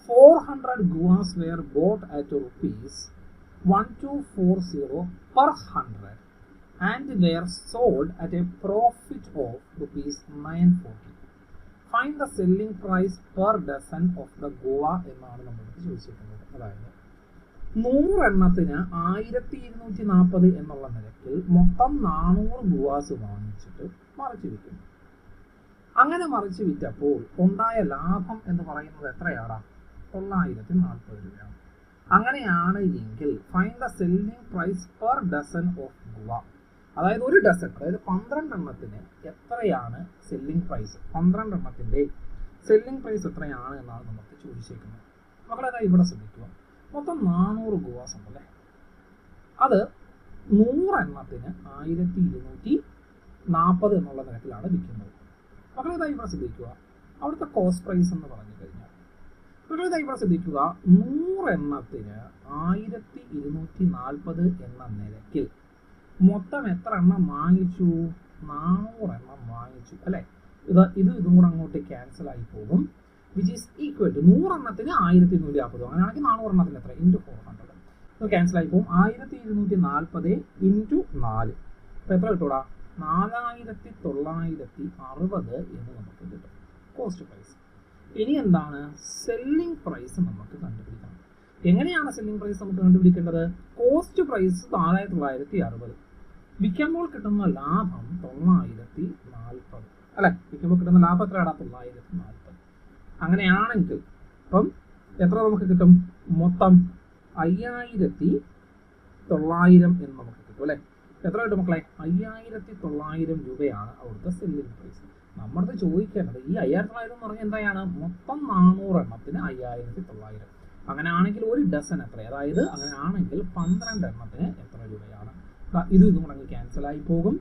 400 guas were bought at ₹1240 per 100 and were sold at a profit of ₹940. Find the selling price per dozen of the guava എന്നാണ് നമ്മളോട് ചോദിച്ചിട്ടുള്ളത്. അതായത് 100 എണ്ണത്തിന് 1240 എന്നുള്ള നിരക്കിൽ മൊത്തം 400 ഗുവാസ് വാങ്ങിച്ചിട്ട് മറിച്ച് വിൽക്കുന്നു. അങ്ങനെ മറിച്ച് വിറ്റപ്പോൾ ഉണ്ടായ ലാഭം എന്ന് പറയുന്നത് എത്രയാണ്? 940 രൂപയാണ്. അങ്ങനെയാണ് എങ്കിൽ find the selling price per dozen of guava. അതായത് ഒരു ഡസൺ, അതായത് 12 എണ്ണത്തിന് എത്രയാണ് സെല്ലിംഗ് പ്രൈസ്? 12 എണ്ണത്തിന്റെ സെല്ലിംഗ് പ്രൈസ് എത്രയാണ് എന്നാണ് നമുക്ക് ചോദിച്ചേക്കുന്നത്. മക്കളെ ഇവിടെ ശ്രദ്ധിക്കുക. മൊത്തം 400 ഗുവാസ് ഉണ്ടല്ലേ. അത് 100 എണ്ണത്തിന് 1240 എന്നുള്ള നിരക്കിലാണ് വിൽക്കുന്നത്. മക്കളെ ഇവിടെ ശ്രദ്ധിക്കുക. അവിടുത്തെ കോസ്റ്റ് പ്രൈസ് എന്ന് പറഞ്ഞു കഴിഞ്ഞാൽ മക്കളെ ഇവിടെ ശ്രദ്ധിക്കുക. 100 എണ്ണത്തിന് 1240 എന്ന നിരക്കിൽ മൊത്തം എത്ര എണ്ണം വാങ്ങിച്ചു? 400 എണ്ണം വാങ്ങിച്ചു അല്ലെ. ഇതും കൂടെ അങ്ങോട്ട് ക്യാൻസൽ ആയി പോകും. which is equal to 100 എണ്ണത്തിന് 1240. അങ്ങനെയാണെങ്കിൽ 400 എണ്ണത്തിന് എത്ര? ഇൻറ്റു 400. ഇത് ക്യാൻസൽ ആയി പോകും. 1240 ഇൻറ്റു 4. അപ്പോൾ എത്ര കിട്ടൂടാ? 4960 എന്ന് നമുക്ക് കിട്ടും കോസ്റ്റ് പ്രൈസ്. ഇനി എന്താണ്? സെല്ലിംഗ് പ്രൈസ് നമുക്ക് കണ്ടുപിടിക്കണം. എങ്ങനെയാണ് സെല്ലിംഗ് പ്രൈസ് നമുക്ക് കണ്ടുപിടിക്കേണ്ടത്? കോസ്റ്റ് പ്രൈസ് 4960, വിൽക്കുമ്പോൾ കിട്ടുന്ന ലാഭം 940 അല്ലെ. വിൽക്കുമ്പോൾ കിട്ടുന്ന ലാഭം എത്രയാണ്? 940. അങ്ങനെയാണെങ്കിൽ ഇപ്പം എത്ര നമുക്ക് കിട്ടും? മൊത്തം 5900 എന്ന് നമുക്ക് കിട്ടും അല്ലെ. എത്ര കിട്ടും മക്കളെ? 5900 രൂപയാണ് അവിടുത്തെ സെല്ലിംഗ് പ്രൈസ്. നമ്മുടെ ചോദിക്കേണ്ടത് ഈ 5900 എന്ന് പറഞ്ഞാൽ എന്താണ്? മൊത്തം 400 എണ്ണത്തിന് 5900. അങ്ങനെയാണെങ്കിൽ ഒരു ഡസൻ എത്ര? അതായത് അങ്ങനെയാണെങ്കിൽ 12 എണ്ണത്തിന് എത്ര രൂപയാണ്? ഇതും കൂടെ അങ്ങ് ക്യാൻസൽ ആയി പോകും.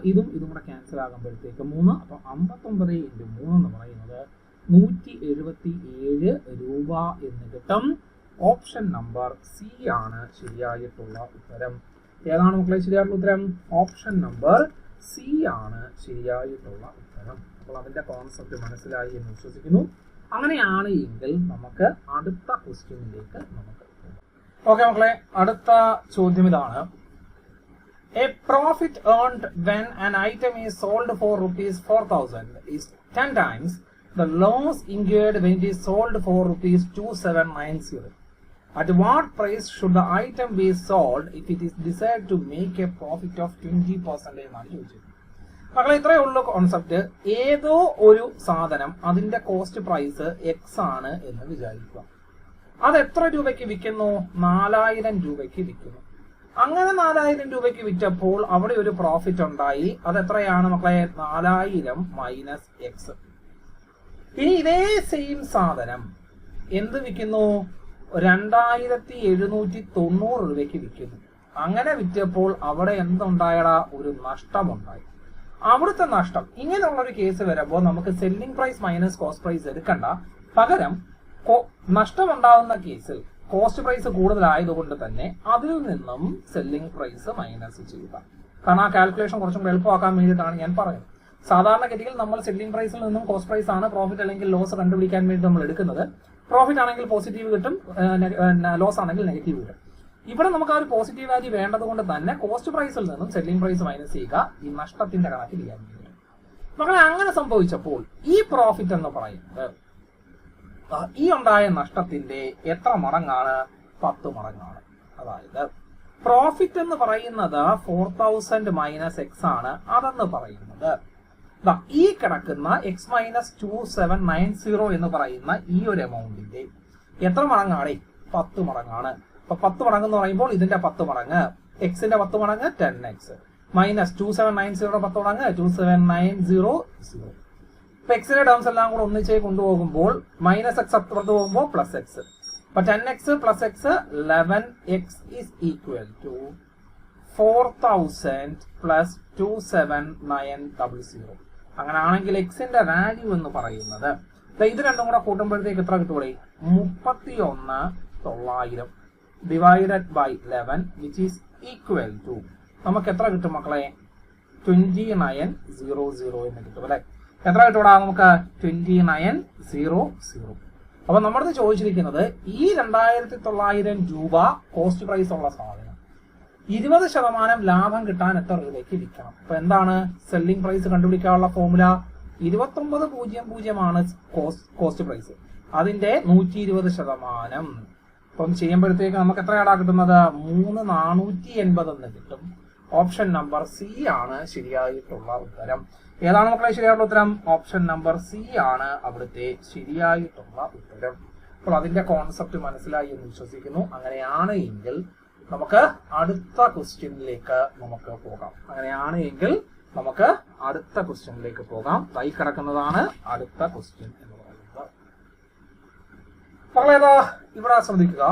ഇതും കൂടെ ക്യാൻസൽ ആകുമ്പോഴത്തേക്ക് 3. അപ്പം 59 into 3 എന്ന് പറയുന്നത് 177 രൂപ എന്ന് കിട്ടും. ഓപ്ഷൻ നമ്പർ സി ആണ് ശരിയായിട്ടുള്ള ഉത്തരം. ഏതാണ് മക്കളെ ശരിയായിട്ടുള്ള ഉത്തരം? ഓപ്ഷൻ നമ്പർ സി ആണ് ശരിയായിട്ടുള്ള ഉത്തരം. അപ്പോൾ അതിന്റെ കോൺസെപ്റ്റ് മനസ്സിലായി എന്ന് വിശ്വസിക്കുന്നു. അങ്ങനെയാണ് എങ്കിൽ നമുക്ക് അടുത്ത ക്വസ്റ്റ്യനിലേക്ക് നമുക്ക് പോകാം. ഓക്കെ മക്കളെ, അടുത്ത ചോദ്യം ഇതാണ്. A profit earned when an item is sold for ₹4,000 is 10 times the loss incurred when it is sold for ₹2790. At what price should the item be sold if it is decided to make a profit of 20% എന്നാണ് ചോദിച്ചത്. മക്കളെ ഇത്രയേ ഉള്ളൂ concept. ഏതോ ഒരു സാധനം അതിന്റെ cost price X ആണ് എന്ന് വിചാരിക്കുക. അത് എത്ര രൂപയ്ക്ക് വിൽക്കുന്നു? 4000 രൂപയ്ക്ക് വിൽക്കുന്നു. അങ്ങനെ 4000 രൂപയ്ക്ക് വിറ്റപ്പോൾ അവിടെ ഒരു പ്രോഫിറ്റ് ഉണ്ടായി. അത് എത്രയാണ് മക്കളെ? 4000 മൈനസ് എക്സ്. ഇനി ഇതേ സെയിം സാധനം എന്ത് വിൽക്കുന്നു? 2790 രൂപയ്ക്ക് വിൽക്കുന്നു. അങ്ങനെ വിറ്റപ്പോൾ അവിടെ എന്തുണ്ടായടാ? ഒരു നഷ്ടമുണ്ടായി. അവിടുത്തെ നഷ്ടം, ഇങ്ങനെയുള്ള ഒരു കേസ് വരുമ്പോൾ നമുക്ക് selling price minus cost price എടുക്കണ്ട. പകരം നഷ്ടമുണ്ടാകുന്ന കേസിൽ കോസ്റ്റ് പ്രൈസ് കൂടുതലായതുകൊണ്ട് തന്നെ അതിൽ നിന്നും സെല്ലിംഗ് പ്രൈസ് മൈനസ് ചെയ്യുക. കാരണം ആ കാൽക്കുലേഷൻ കുറച്ചും കൂടെ എളുപ്പമാക്കാൻ വേണ്ടിയിട്ടാണ് ഞാൻ പറയുന്നത്. സാധാരണഗതിയിൽ നമ്മൾ സെല്ലിംഗ് പ്രൈസിൽ നിന്നും കോസ്റ്റ് പ്രൈസ് ആണ് പ്രോഫിറ്റ് അല്ലെങ്കിൽ ലോസ് കണ്ടുപിടിക്കാൻ വേണ്ടി നമ്മൾ എടുക്കുന്നത്. പ്രോഫിറ്റ് ആണെങ്കിൽ പോസിറ്റീവ് കിട്ടും, ലോസ് ആണെങ്കിൽ നെഗറ്റീവ് കിട്ടും. ഇവിടെ നമുക്ക് ആ ഒരു പോസിറ്റീവ് വാല്യൂ വേണ്ടത് കൊണ്ട് തന്നെ കോസ്റ്റ് പ്രൈസിൽ നിന്നും സെല്ലിംഗ് പ്രൈസ് മൈനസ് ചെയ്യുക, ഈ നഷ്ടത്തിന്റെ കണക്കിൽ ചെയ്യാൻ വേണ്ടി. അങ്ങനെ സംഭവിച്ചപ്പോൾ ഈ പ്രോഫിറ്റ് എന്ന് പറയുന്നത് ഈ ഉണ്ടായ നഷ്ടത്തിന്റെ എത്ര മടങ്ങാണ്? 10 മടങ്ങാണ്. അതായത് പ്രോഫിറ്റ് എന്ന് പറയുന്നത് 4000 മൈനസ് എക്സ് ആണ്. അതെന്ന് പറയുന്നത് ഈ കിടക്കുന്ന എക്സ് മൈനസ് 2790 എന്ന് പറയുന്ന ഈ ഒരു എമൗണ്ടിന്റെ എത്ര മടങ്ങാണ്? 10 മടങ്ങാണ്. അപ്പൊ 10 മടങ്ങ് എന്ന് പറയുമ്പോൾ ഇതിന്റെ 10 മടങ്ങ്, എക്സിന്റെ 10 മടങ്ങ് 10x മൈനസ് 2790 10 മടങ്ങ് 27900. ഇപ്പൊ എക്സിന്റെ ടേംസ് എല്ലാം കൂടെ ഒന്നിച്ച് കൊണ്ടുപോകുമ്പോൾ മൈനസ് എക്സ് അപ്പുറത്ത് പോകുമ്പോൾ പ്ലസ് എക്സ്. അപ്പൊ 10x plus x 11x is equal to 4000 plus 27900. അങ്ങനെയാണെങ്കിൽ എക്സിന്റെ വാല്യൂ എന്ന് പറയുന്നത് ഇത് രണ്ടും കൂടെ കൂട്ടുമ്പോഴത്തേക്ക് എത്ര കിട്ടൂടെ? 31900 divided by 11 which is equal to നമുക്ക് എത്ര കിട്ടും മക്കളെ? 2900 എന്ന് കിട്ടും അല്ലെ? എത്ര കിട്ടൂടാ നമുക്ക്? 2900. അപ്പൊ നമ്മളത് ചോദിച്ചിരിക്കുന്നത് ഈ 2900 രൂപ കോസ്റ്റ് പ്രൈസ് ഉള്ള സാധനം 20% ലാഭം കിട്ടാൻ എത്ര രൂപയ്ക്ക് വിൽക്കണം? അപ്പൊ എന്താണ് സെല്ലിംഗ് പ്രൈസ് കണ്ടുപിടിക്കാനുള്ള ഫോർമുല? 2900 ആണ് കോസ്റ്റ് പ്രൈസ്, അതിന്റെ 120%. അപ്പം ചെയ്യുമ്പോഴത്തേക്ക് നമുക്ക് എത്രയാടാ കിട്ടുന്നത്? 3480 എന്ന് കിട്ടും. ഓപ്ഷൻ നമ്പർ സി ആണ് ശരിയായിട്ടുള്ള ഉത്തരം. ഏതാണ് മക്കളെ ശരിയായിട്ടുള്ള ഉത്തരം? ഓപ്ഷൻ നമ്പർ സി ആണ് അവിടുത്തെ ശരിയായിട്ടുള്ള ഉത്തരം. അപ്പോൾ അതിന്റെ കോൺസെപ്റ്റ് മനസ്സിലായി എന്ന് വിശ്വസിക്കുന്നു. അങ്ങനെയാണ് എങ്കിൽ നമുക്ക് അടുത്ത ക്വസ്റ്റ്യനിലേക്ക് നമുക്ക് പോകാം. കൈ കിടക്കുന്നതാണ് അടുത്ത ക്വസ്റ്റ്യൻ എന്ന് പറയുന്നത്. മക്കളേതാ ഇവിടെ ശ്രദ്ധിക്കുക.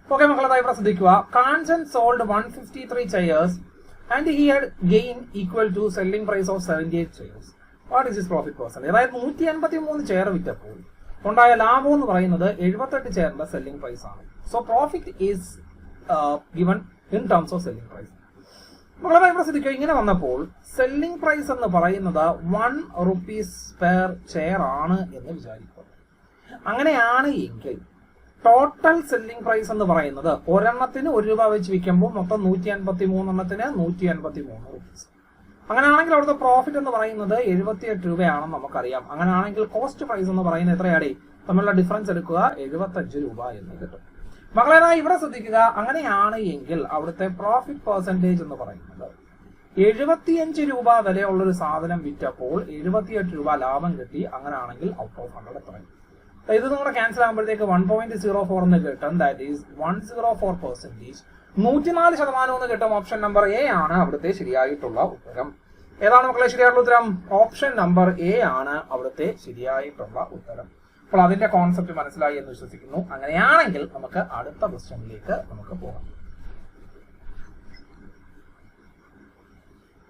ഓക്കെ മക്കളേതാ ഇവിടെ ശ്രദ്ധിക്കുക. Kanchan sold 153 chairs and he had gain equal to selling price of 78 chairs. What is his profit percentage? അതായത് 183 ചെയർ വിറ്റപ്പോൾ ഉണ്ടായ ലാഭം എന്ന് പറയുന്നത് 78 ചെയറിന്റെ സെല്ലിംഗ് പ്രൈസ് ആണ്. So profit is given in terms of selling price. മക്കളെ ഇവിടെ ശ്രദ്ധിക്കുക. ഇങ്ങനെ വന്നപ്പോൾ സെല്ലിംഗ് പ്രൈസ് എന്ന് പറയുന്നത് 1 rupees പെർ ചെയർ ആണ് എന്ന് വിചാരിക്കുക. അങ്ങനെയാണ് എങ്കിൽ ടോട്ടൽ സെല്ലിംഗ് പ്രൈസ് എന്ന് പറയുന്നത് ഒരെണ്ണത്തിന് 1 രൂപ വെച്ച് വിൽക്കുമ്പോൾ മൊത്തം 153 എണ്ണത്തിന് 153 rupees. അങ്ങനെയാണെങ്കിൽ അവിടുത്തെ പ്രോഫിറ്റ് എന്ന് പറയുന്നത് 78 രൂപയാണെന്ന് നമുക്കറിയാം. അങ്ങനെയാണെങ്കിൽ കോസ്റ്റ് പ്രൈസ് എന്ന് പറയുന്നത് എത്രയാടേ? തമ്മിലുള്ള ഡിഫറൻസ് എടുക്കുക, 75 രൂപ എന്ന് കിട്ടും. മക്കളേതാ ഇവിടെ ശ്രദ്ധിക്കുക. അങ്ങനെയാണ് എങ്കിൽ അവിടുത്തെ പ്രോഫിറ്റ് പെർസെന്റേജ് എന്ന് പറയുന്നത് 75 രൂപ വിലയുള്ളൊരു സാധനം വിറ്റപ്പോൾ 78 രൂപ ലാഭം കിട്ടി. അങ്ങനെയാണെങ്കിൽ ഔട്ട് ഓഫ് 100 എത്രയും? ഇത് നിങ്ങളുടെ ക്യാൻസൽ ആകുമ്പോഴത്തേക്ക് 1.04 എന്ന് കിട്ടും. That is 104%. 104% എന്ന് കിട്ടും. ഓപ്ഷൻ നമ്പർ എ ആണ് അവിടുത്തെ ശരിയായിട്ടുള്ള ഉത്തരം. ഏതാണ് മക്കളെ ശരിയായിട്ടുള്ള ഉത്തരം? ഓപ്ഷൻ നമ്പർ എ ആണ് അവിടുത്തെ ശരിയായിട്ടുള്ള ഉത്തരം. അപ്പോൾ അതിന്റെ കോൺസെപ്റ്റ് മനസ്സിലായി എന്ന് വിശ്വസിക്കുന്നു. അങ്ങനെയാണെങ്കിൽ നമുക്ക് അടുത്ത ക്വസ്റ്റ്യനിലേക്ക് നമുക്ക് പോകാം.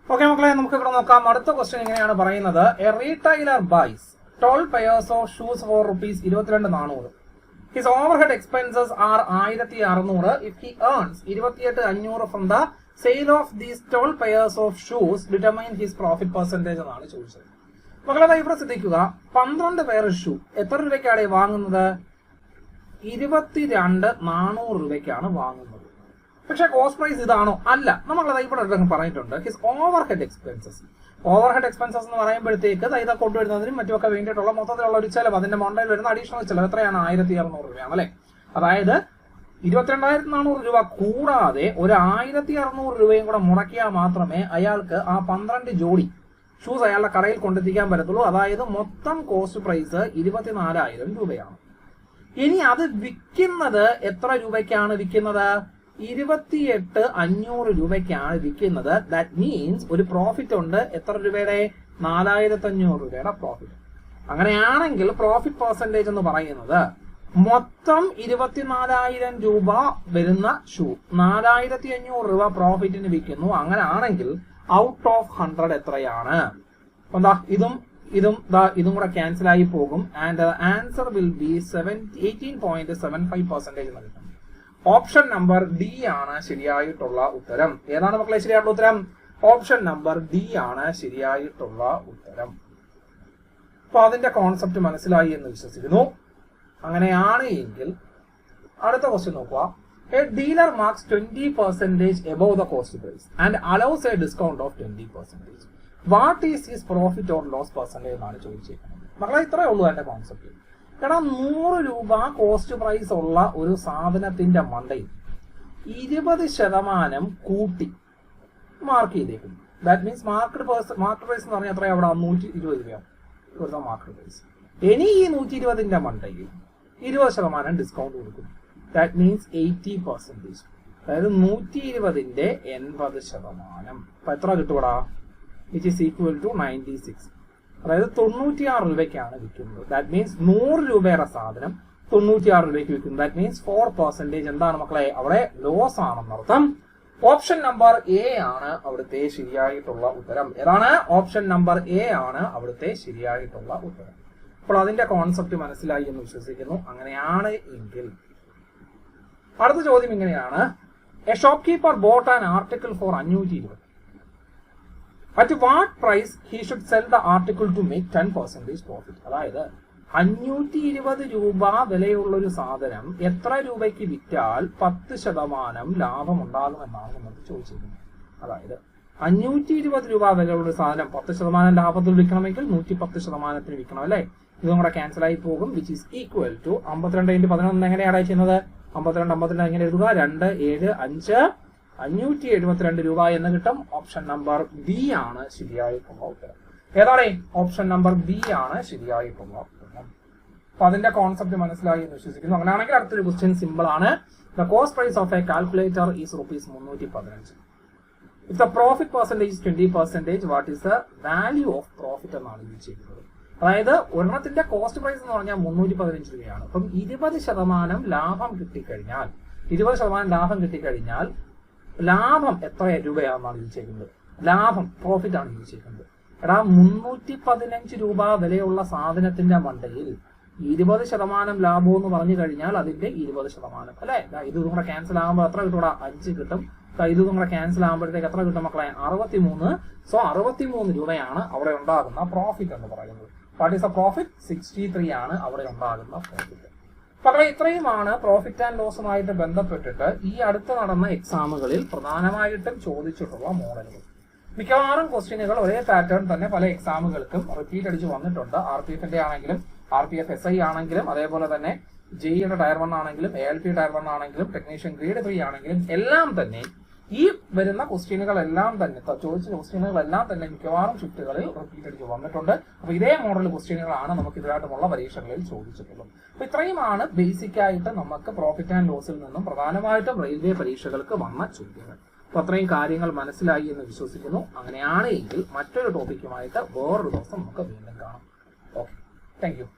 ഓക്കെ മക്കളെ, നമുക്ക് ഇവിടെ നോക്കാം. അടുത്ത ക്വസ്റ്റ്യൻ ഇങ്ങനെയാണ് പറയുന്നത്. A retailer buys 12 pairs of shoes for rupees 22,400. His overhead expenses are 1,600. If he earns 28,500 from the sale of these 12 pairs of shoes, determine his profit percentage എന്നാണ് ചോദിച്ചത്. മക്കളെ ഇവിടെ ശ്രദ്ധിക്കുക. 12 പെയർ ഷൂ എത്ര രൂപയ്ക്കാണ് വാങ്ങുന്നത്? 22,400 രൂപയ്ക്കാണ് വാങ്ങുന്നത്. പക്ഷെ കോസ്റ്റ് പ്രൈസ് ഇതാണോ? അല്ല. നമ്മളത് ഇവിടെ പറഞ്ഞിട്ടുണ്ട്. His overhead expenses. Overhead expenses എന്ന് പറയുമ്പോഴത്തേക്ക് ഇതാ കൊണ്ടുവരുന്നതിനും മറ്റുമൊക്കെ വേണ്ടിയിട്ടുള്ള മൊത്തത്തിലുള്ള ഒരു ചെലവ്, അതിന്റെ മണ്ടയിൽ വരുന്ന അഡീഷണൽ ചെലവ് എത്രയാണ്? 1,600 രൂപയാണ് അല്ലെ? അതായത് 22,400 രൂപ കൂടാതെ ഒരു 1,600 രൂപയും കൂടെ മുടക്കിയാൽ മാത്രമേ അയാൾക്ക് ആ 12 ജോഡി ഷൂസ് അയാളുടെ കടയിൽ കൊണ്ടെത്തിക്കാൻ പറ്റത്തുള്ളൂ. അതായത് മൊത്തം കോസ്റ്റ് പ്രൈസ് 24,000 രൂപയാണ്. ഇനി അത് വിൽക്കുന്നത് എത്ര രൂപയ്ക്കാണ് വിൽക്കുന്നത്? 28,500 രൂപയ്ക്കാണ് വിൽക്കുന്നത്. ദാറ്റ് മീൻസ് ഒരു പ്രോഫിറ്റ് ഉണ്ട്. എത്ര രൂപയുടെ? 4,500 രൂപയുടെ പ്രോഫിറ്റ്. അങ്ങനെയാണെങ്കിൽ പ്രോഫിറ്റ് പെർസെന്റേജ് എന്ന് പറയുന്നത് മൊത്തം 24,000 രൂപ വരുന്ന ഷൂ 4,500 രൂപ പ്രോഫിറ്റിന് വിൽക്കുന്നു. അങ്ങനെയാണെങ്കിൽ ഔട്ട് ഓഫ് 100 എത്രയാണ്? എന്താ ഇതും കൂടെ ക്യാൻസൽ ആയി പോകും. ആൻഡ് ആൻസർ വിൽ ബി 18.75% എന്ന് കിട്ടും. ഓപ്ഷൻ നമ്പർ ഡി ആണ് ശരിയായിട്ടുള്ള ഉത്തരം. ഏതാണ് മക്കളെ ശരിയായിട്ടുള്ള ഉത്തരം? ഓപ്ഷൻ നമ്പർ ഡി ആണ് ശരിയായിട്ടുള്ള ഉത്തരം. അപ്പൊ അതിന്റെ കോൺസെപ്റ്റ് മനസ്സിലായി എന്ന് വിശ്വസിക്കുന്നു. അങ്ങനെയാണ് എങ്കിൽ അടുത്ത ക്വസ്റ്റ്യൻ നോക്കുക. A dealer marks 20% above the cost price and allows a discount of 20%. What is his profit or loss percentage എന്നാണ് ചോദിച്ചിരിക്കുന്നത്. മക്കളെ ഇത്രയേ ഉള്ളൂ അതിന്റെ കോൺസെപ്റ്റ്. കാരണം 100 രൂപ കോസ്റ്റ് പ്രൈസ് ഉള്ള ഒരു സാധനത്തിന്റെ മണ്ടയിൽ 20% കൂട്ടി മാർക്ക് ചെയ്തേക്കുന്നു. ദാറ്റ് മീൻസ് മാർക്കറ്റ് പ്രൈസ് എന്ന് പറഞ്ഞാൽ എത്രയാണ്? അവിടെ 120 രൂപയാണ് ഇവിടുത്തെ മാർക്കറ്റ് പ്രൈസ്. ഇനി ഈ 120ന്റെ മണ്ടയിൽ 20% ഡിസ്കൗണ്ട് കൊടുക്കുന്നു. That means 80%. അതായത് 120ന്റെ 80%. അപ്പൊ എത്ര കിട്ടൂടാ? Which is equal to 96. അതായത് 96 രൂപയ്ക്കാണ് വിൽക്കുന്നത്. ദാറ്റ് മീൻസ് 100 രൂപയുടെ സാധനം 96 രൂപയ്ക്ക് വിൽക്കുന്നു. ദാറ്റ് മീൻസ് 4% എന്താണ് മക്കളെ? അവിടെ ലോസ് ആണെന്നർത്ഥം. ഓപ്ഷൻ നമ്പർ എ ആണ് അവിടുത്തെ ശരിയായിട്ടുള്ള ഉത്തരം. ഏതാണ്? ഓപ്ഷൻ നമ്പർ എ ആണ് അവിടുത്തെ ശരിയായിട്ടുള്ള ഉത്തരം. അപ്പോൾ അതിന്റെ കോൺസെപ്റ്റ് മനസ്സിലായി എന്ന് വിശ്വസിക്കുന്നു. അങ്ങനെയാണ് എങ്കിൽ അടുത്ത ചോദ്യം ഇങ്ങനെയാണ്. A shopkeeper bought an article for 520. At what price he should sell the article to make 10% profit? അതായത് 520 രൂപ വിലയുള്ള ഒരു സാധനം എത്ര രൂപയ്ക്ക് വിറ്റാൽ 10% ലാഭം ഉണ്ടാകുമെന്നാണ് നമുക്ക് ചോദിച്ചിരിക്കുന്നത്. അതായത് 520 രൂപ വിലയുള്ള ഒരു സാധനം 10% ലാഭത്തിൽ വിൽക്കണമെങ്കിൽ 110% വിൽക്കണം അല്ലേ? ഇതും കൂടെ ക്യാൻസൽ ആയി പോകും. വിച്ച് ഈസ് ഈക്വൽ ടു 52 × 11 എങ്ങനെയാണ് ചെയ്യുന്നത്? 52 എങ്ങനെ എഴുതുക? 2 7 5 572 രൂപ എന്ന് കിട്ടും. ഓപ്ഷൻ നമ്പർ ബി ആണ് ശരിയായിട്ടുള്ള ഉത്തരം. ഏതാണ്? ഓപ്ഷൻ നമ്പർ ബി ആണ് ശരിയായിട്ടുള്ള ഉത്തരം. അപ്പൊ അതിന്റെ കോൺസെപ്റ്റ് മനസ്സിലായി എന്ന് വിശ്വസിക്കുന്നു. അങ്ങനെയാണെങ്കിൽ അടുത്തൊരു ക്വസ്റ്റ്യൻ സിമ്പിൾ ആണ്. The cost price of a calculator is ₹315. If the profit percentage 20%, what is the value of profit എന്നാണ് ഇത് ചെയ്യുന്നത്. അതായത് ഒരെണ്ണത്തിന്റെ കോസ്റ്റ് പ്രൈസ് എന്ന് പറഞ്ഞാൽ 315 രൂപയാണ്. അപ്പം 20% ലാഭം കിട്ടിക്കഴിഞ്ഞാൽ 20% ലാഭം കിട്ടിക്കഴിഞ്ഞാൽ ലാഭം എത്ര രൂപയാണെന്നാണ് ഇത് ചെയ്യുന്നത്. ലാഭം പ്രോഫിറ്റ് ആണ് ഇത് ചെയ്യുന്നത്. എടാ 315 രൂപ വിലയുള്ള സാധനത്തിന്റെ മണ്ടയിൽ 20% ലാഭം എന്ന് പറഞ്ഞു കഴിഞ്ഞാൽ അതിന്റെ 20% അല്ലെ? ഇത് കൂടെ ക്യാൻസൽ ആകുമ്പോൾ എത്ര കിട്ടൂടാ? 5 കിട്ടും. ഇത് കൂടെ ക്യാൻസൽ ആകുമ്പോഴത്തേക്ക് എത്ര കിട്ടും മക്കളെ? 63. സോ 63 രൂപയാണ് അവിടെ ഉണ്ടാകുന്ന പ്രോഫിറ്റ് എന്ന് പറയുന്നത്. What is the profit? 63 ആണ് അവിടെ ഉണ്ടാകുന്ന പ്രോഫിറ്റ്. പക്ഷേ ഇത്രയുമാണ് പ്രോഫിറ്റ് ആൻഡ് ലോസുമായിട്ട് ബന്ധപ്പെട്ടിട്ട് ഈ അടുത്ത് നടന്ന എക്സാമുകളിൽ പ്രധാനമായിട്ടും ചോദിച്ചിട്ടുള്ള മോഡലുകൾ. മിക്കവാറും ക്വസ്റ്റ്യനുകൾ ഒരേ പാറ്റേൺ തന്നെ പല എക്സാമുകൾക്കും റിപ്പീറ്റ് അടിച്ച് വന്നിട്ടുണ്ട്. RPF ആണെങ്കിലും RPF SI ആണെങ്കിലും അതേപോലെ തന്നെ JEE ടയർ 1 ആണെങ്കിലും ALP ടയർ 1 ആണെങ്കിലും ടെക്നീഷ്യൻ ഗ്രേഡ് 3 ആണെങ്കിലും എല്ലാം തന്നെ ഈ വരുന്ന ക്വസ്റ്റ്യനുകളെല്ലാം തന്നെ ചോദിച്ച ക്വസ്റ്റ്യനുകളെല്ലാം തന്നെ മിക്കവാറും ഷിഫ്റ്റുകളിൽ റിപ്പീറ്റ് അടിച്ച് വന്നിട്ടുണ്ട്. അപ്പൊ ഇതേ മോഡൽ ക്വസ്റ്റ്യനുകളാണ് നമുക്ക് ഇതിനായിട്ടുമുള്ള പരീക്ഷകളിൽ ചോദിച്ചിട്ടുള്ളത്. അപ്പൊ ഇത്രയുമാണ് ബേസിക് ആയിട്ട് നമുക്ക് പ്രോഫിറ്റ് ആൻഡ് ലോസിൽ നിന്നും പ്രധാനമായിട്ടും റെയിൽവേ പരീക്ഷകൾക്ക് വന്ന ചോദ്യങ്ങൾ. അപ്പൊ അത്രയും കാര്യങ്ങൾ മനസ്സിലായി എന്ന് വിശ്വസിക്കുന്നു. അങ്ങനെയാണ് എങ്കിൽ മറ്റൊരു ടോപ്പിക്കുമായിട്ട് വേറൊരു ദിവസം നമുക്ക് വീണ്ടും കാണാം. Okay, thank you.